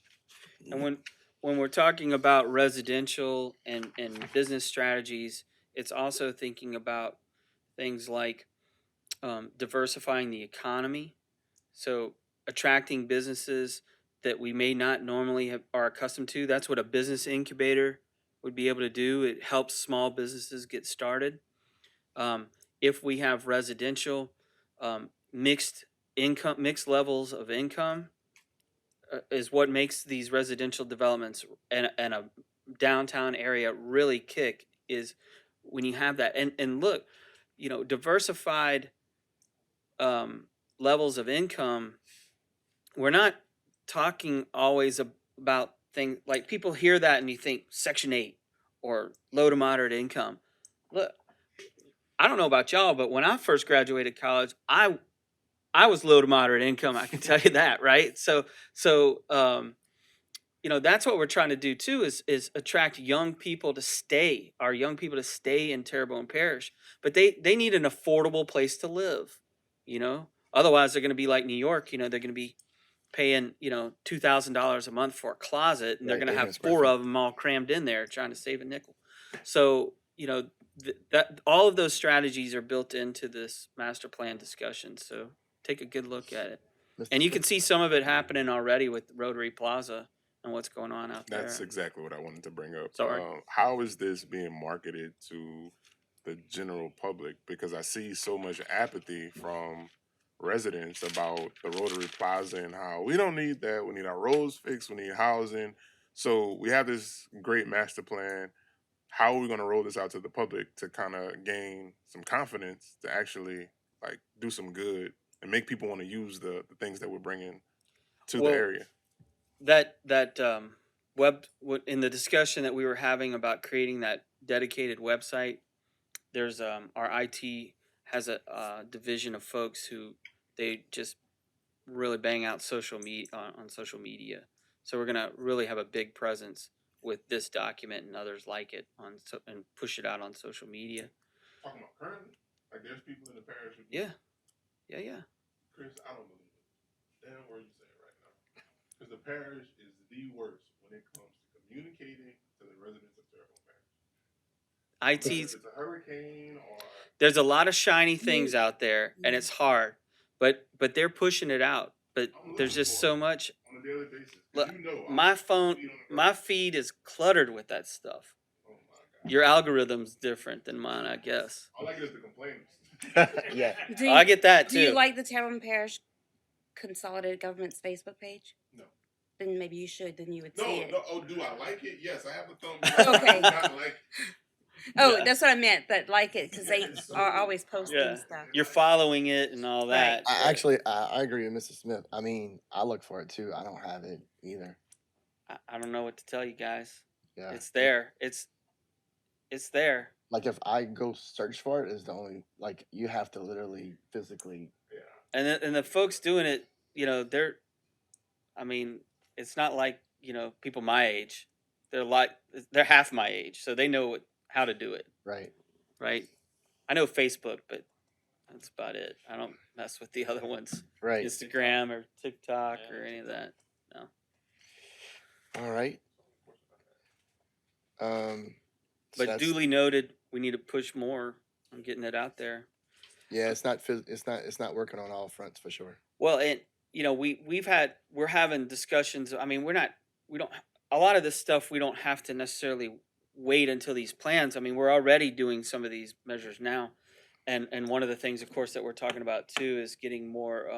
And when we're talking about residential and business strategies, it's also thinking about things like diversifying the economy. So attracting businesses that we may not normally are accustomed to. That's what a business incubator would be able to do. It helps small businesses get started. If we have residential, mixed levels of income is what makes these residential developments and a downtown area really kick, is when you have that. And look, you know, diversified levels of income, we're not talking always about things like, people hear that and you think Section 8 or low to moderate income. Look, I don't know about y'all, but when I first graduated college, I was low to moderate income. I can tell you that, right? So you know, that's what we're trying to do too, is attract young people to stay in Terrebonne Parish, but they need an affordable place to live, you know. Otherwise, they're going to be like New York. You know, they're going to be paying, you know, $2,000 a month for a closet, and they're Right, going to have 800 square 4 feet. of them all crammed in there trying to save a nickel. So, you know, that all of those strategies are built into this master plan discussion. So take a good look at it. And you can see some of it happening already with Rotary Plaza and what's going on out there. That's exactly what I wanted to bring up. Sorry. How is this being marketed to the general public? Because I see so much apathy from residents about the Rotary Plaza and how we don't need that. We need our roads fixed. We need housing. So we have this great master plan. How are we going to roll this out to the public to kind of gain some confidence to actually like do some good and make people want to use the things that we're bringing to the area? In the discussion that we were having about creating that dedicated website, there's our IT has a division of folks who they just really bang out social media on social media. So we're gonna really have a big presence with this document and others like it and push it out on social media. Talking about currently, like there's people in the parish. Yeah. Chris, I don't believe it. Damn word you say right now. Because the parish is the worst when it comes to communicating to the residents of Terrebonne Parish. Whether IT's it's a hurricane or there's a lot of shiny things out there, and Mm. it's hard, but they're pushing it out. But I'm there's looking just for so it much. on a daily basis. 'Cause Look, you know, my I'm phone, feet on the my ground. feed is cluttered with that stuff. Oh my God. Your algorithm's different than mine, I guess. All I get is the complaints. Yeah. Do I get that Do you too. like the Terrebonne Parish Consolidated Government's Facebook page? No. Then maybe you should. Then you would see No, it. no. Oh, do I like it? Yes, I have a thumbs up. I Okay. do not like it. Oh, Yeah. that's what I meant. But like it because they It's so are good. always posting Yeah, stuff. you're following it and all that. Right. I actually, I agree with Mrs. Smith. I mean, I look for it too. I don't have it either. I don't know what to tell you guys. Yeah. It's there. It's there. Like if I go search for it, is the only like you have to literally physically. Yeah. And the folks doing it, they're. I mean, it's not like people my age. They're half my age, so they know how to do it. Right. Right. I know Facebook, but that's about it. I don't mess with the other ones. Right. Instagram or TikTok or any of that. No. All right. So But that's- duly noted, we need to push more on getting it out there. Yeah, it's not working on all fronts for sure. Well, and we're having discussions. I mean, we don't a lot of this stuff we don't have to necessarily wait until these plans. I mean, we're already doing some of these measures now. And one of the things, of course, that we're talking about too is getting more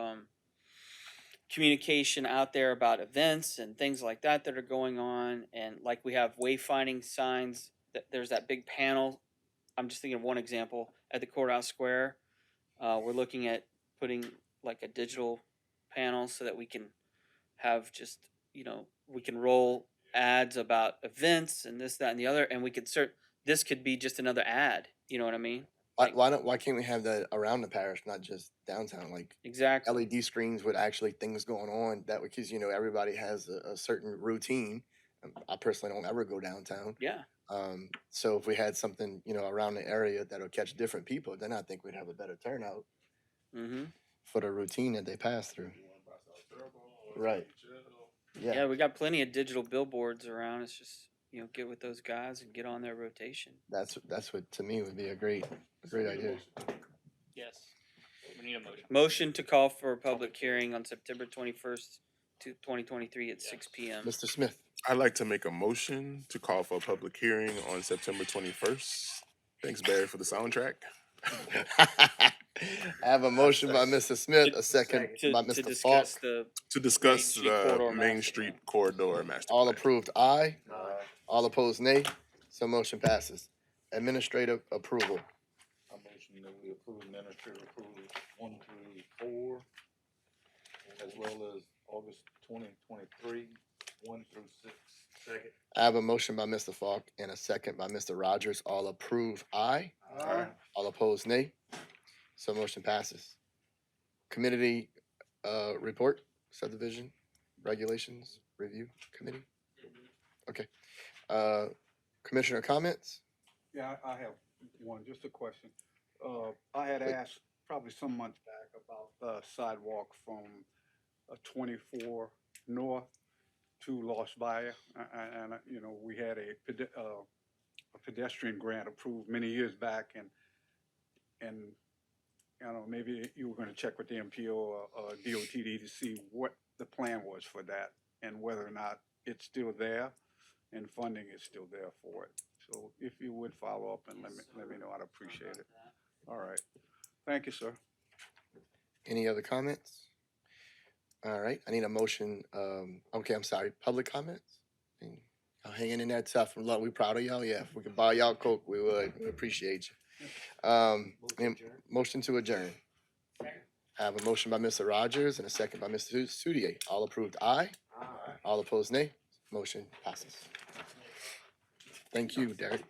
communication out there about events and things like that are going on. And like we have wayfinding signs. There's that big panel. I'm just thinking of one example at the courthouse square. We're looking at putting like a digital panel so that we can have just we can roll ads about events and this, that, and the other, and we could this could be just another ad. You know what I mean? Why can't we have that around the parish, not just downtown? Like Exactly. LED screens with actually things going on that because everybody has a certain routine. I personally don't ever go downtown. Yeah. So if we had something around the area that'll catch different people, then I think we'd have a better turnout Mm-hmm. for the routine that they pass through. Right. Yeah. Yeah. We got plenty of digital billboards around. It's just get with those guys and get on their rotation. That's what to me would be a great idea. Yes. We need a motion. Motion to call for a public hearing on September 21st, 2023 at 6 p.m. Mr. Smith. I'd like to make a motion to call for a public hearing on September 21st. Thanks, Barry, for the soundtrack. I have a motion by Mr. Smith, a second by to Mr. Falk. discuss the To discuss Main Street corridor the Main master Street corridor master All plan. approved, aye. All opposed, nay. So motion passes. Administrative approval. I motion that we approve administrative approvals 1 through 4, as well as August 2023, 1 through 6. Second. I have a motion by Mr. Falk and a second by Mr. Rogers. All approve, aye. Aye. All opposed, nay. So motion passes. Committee report, subdivision, regulations, review committee. Okay. Commissioner comments? Yeah, I have one, just a question. I had asked probably some months back about the sidewalk from 24 North to Lost Bayou. And we had a pedestrian grant approved many years back and maybe you were gonna check with the MPO or DOTD to see what the plan was for that and whether or not it's still there and funding is still there for it. So if you would follow up and let me know, I'd appreciate it. All right. Thank you, sir. Any other comments? All right, I need a motion. Okay, I'm sorry. Public comments? Y'all hanging in there tough. Look, we proud of y'all. Yeah, if we could buy y'all Coke, we would. We appreciate you. Motion to adjourn. I have a motion by Mr. Rogers and a second by Mr. Studier. All approved, aye. All opposed, nay. Motion passes. Thank you, Derek.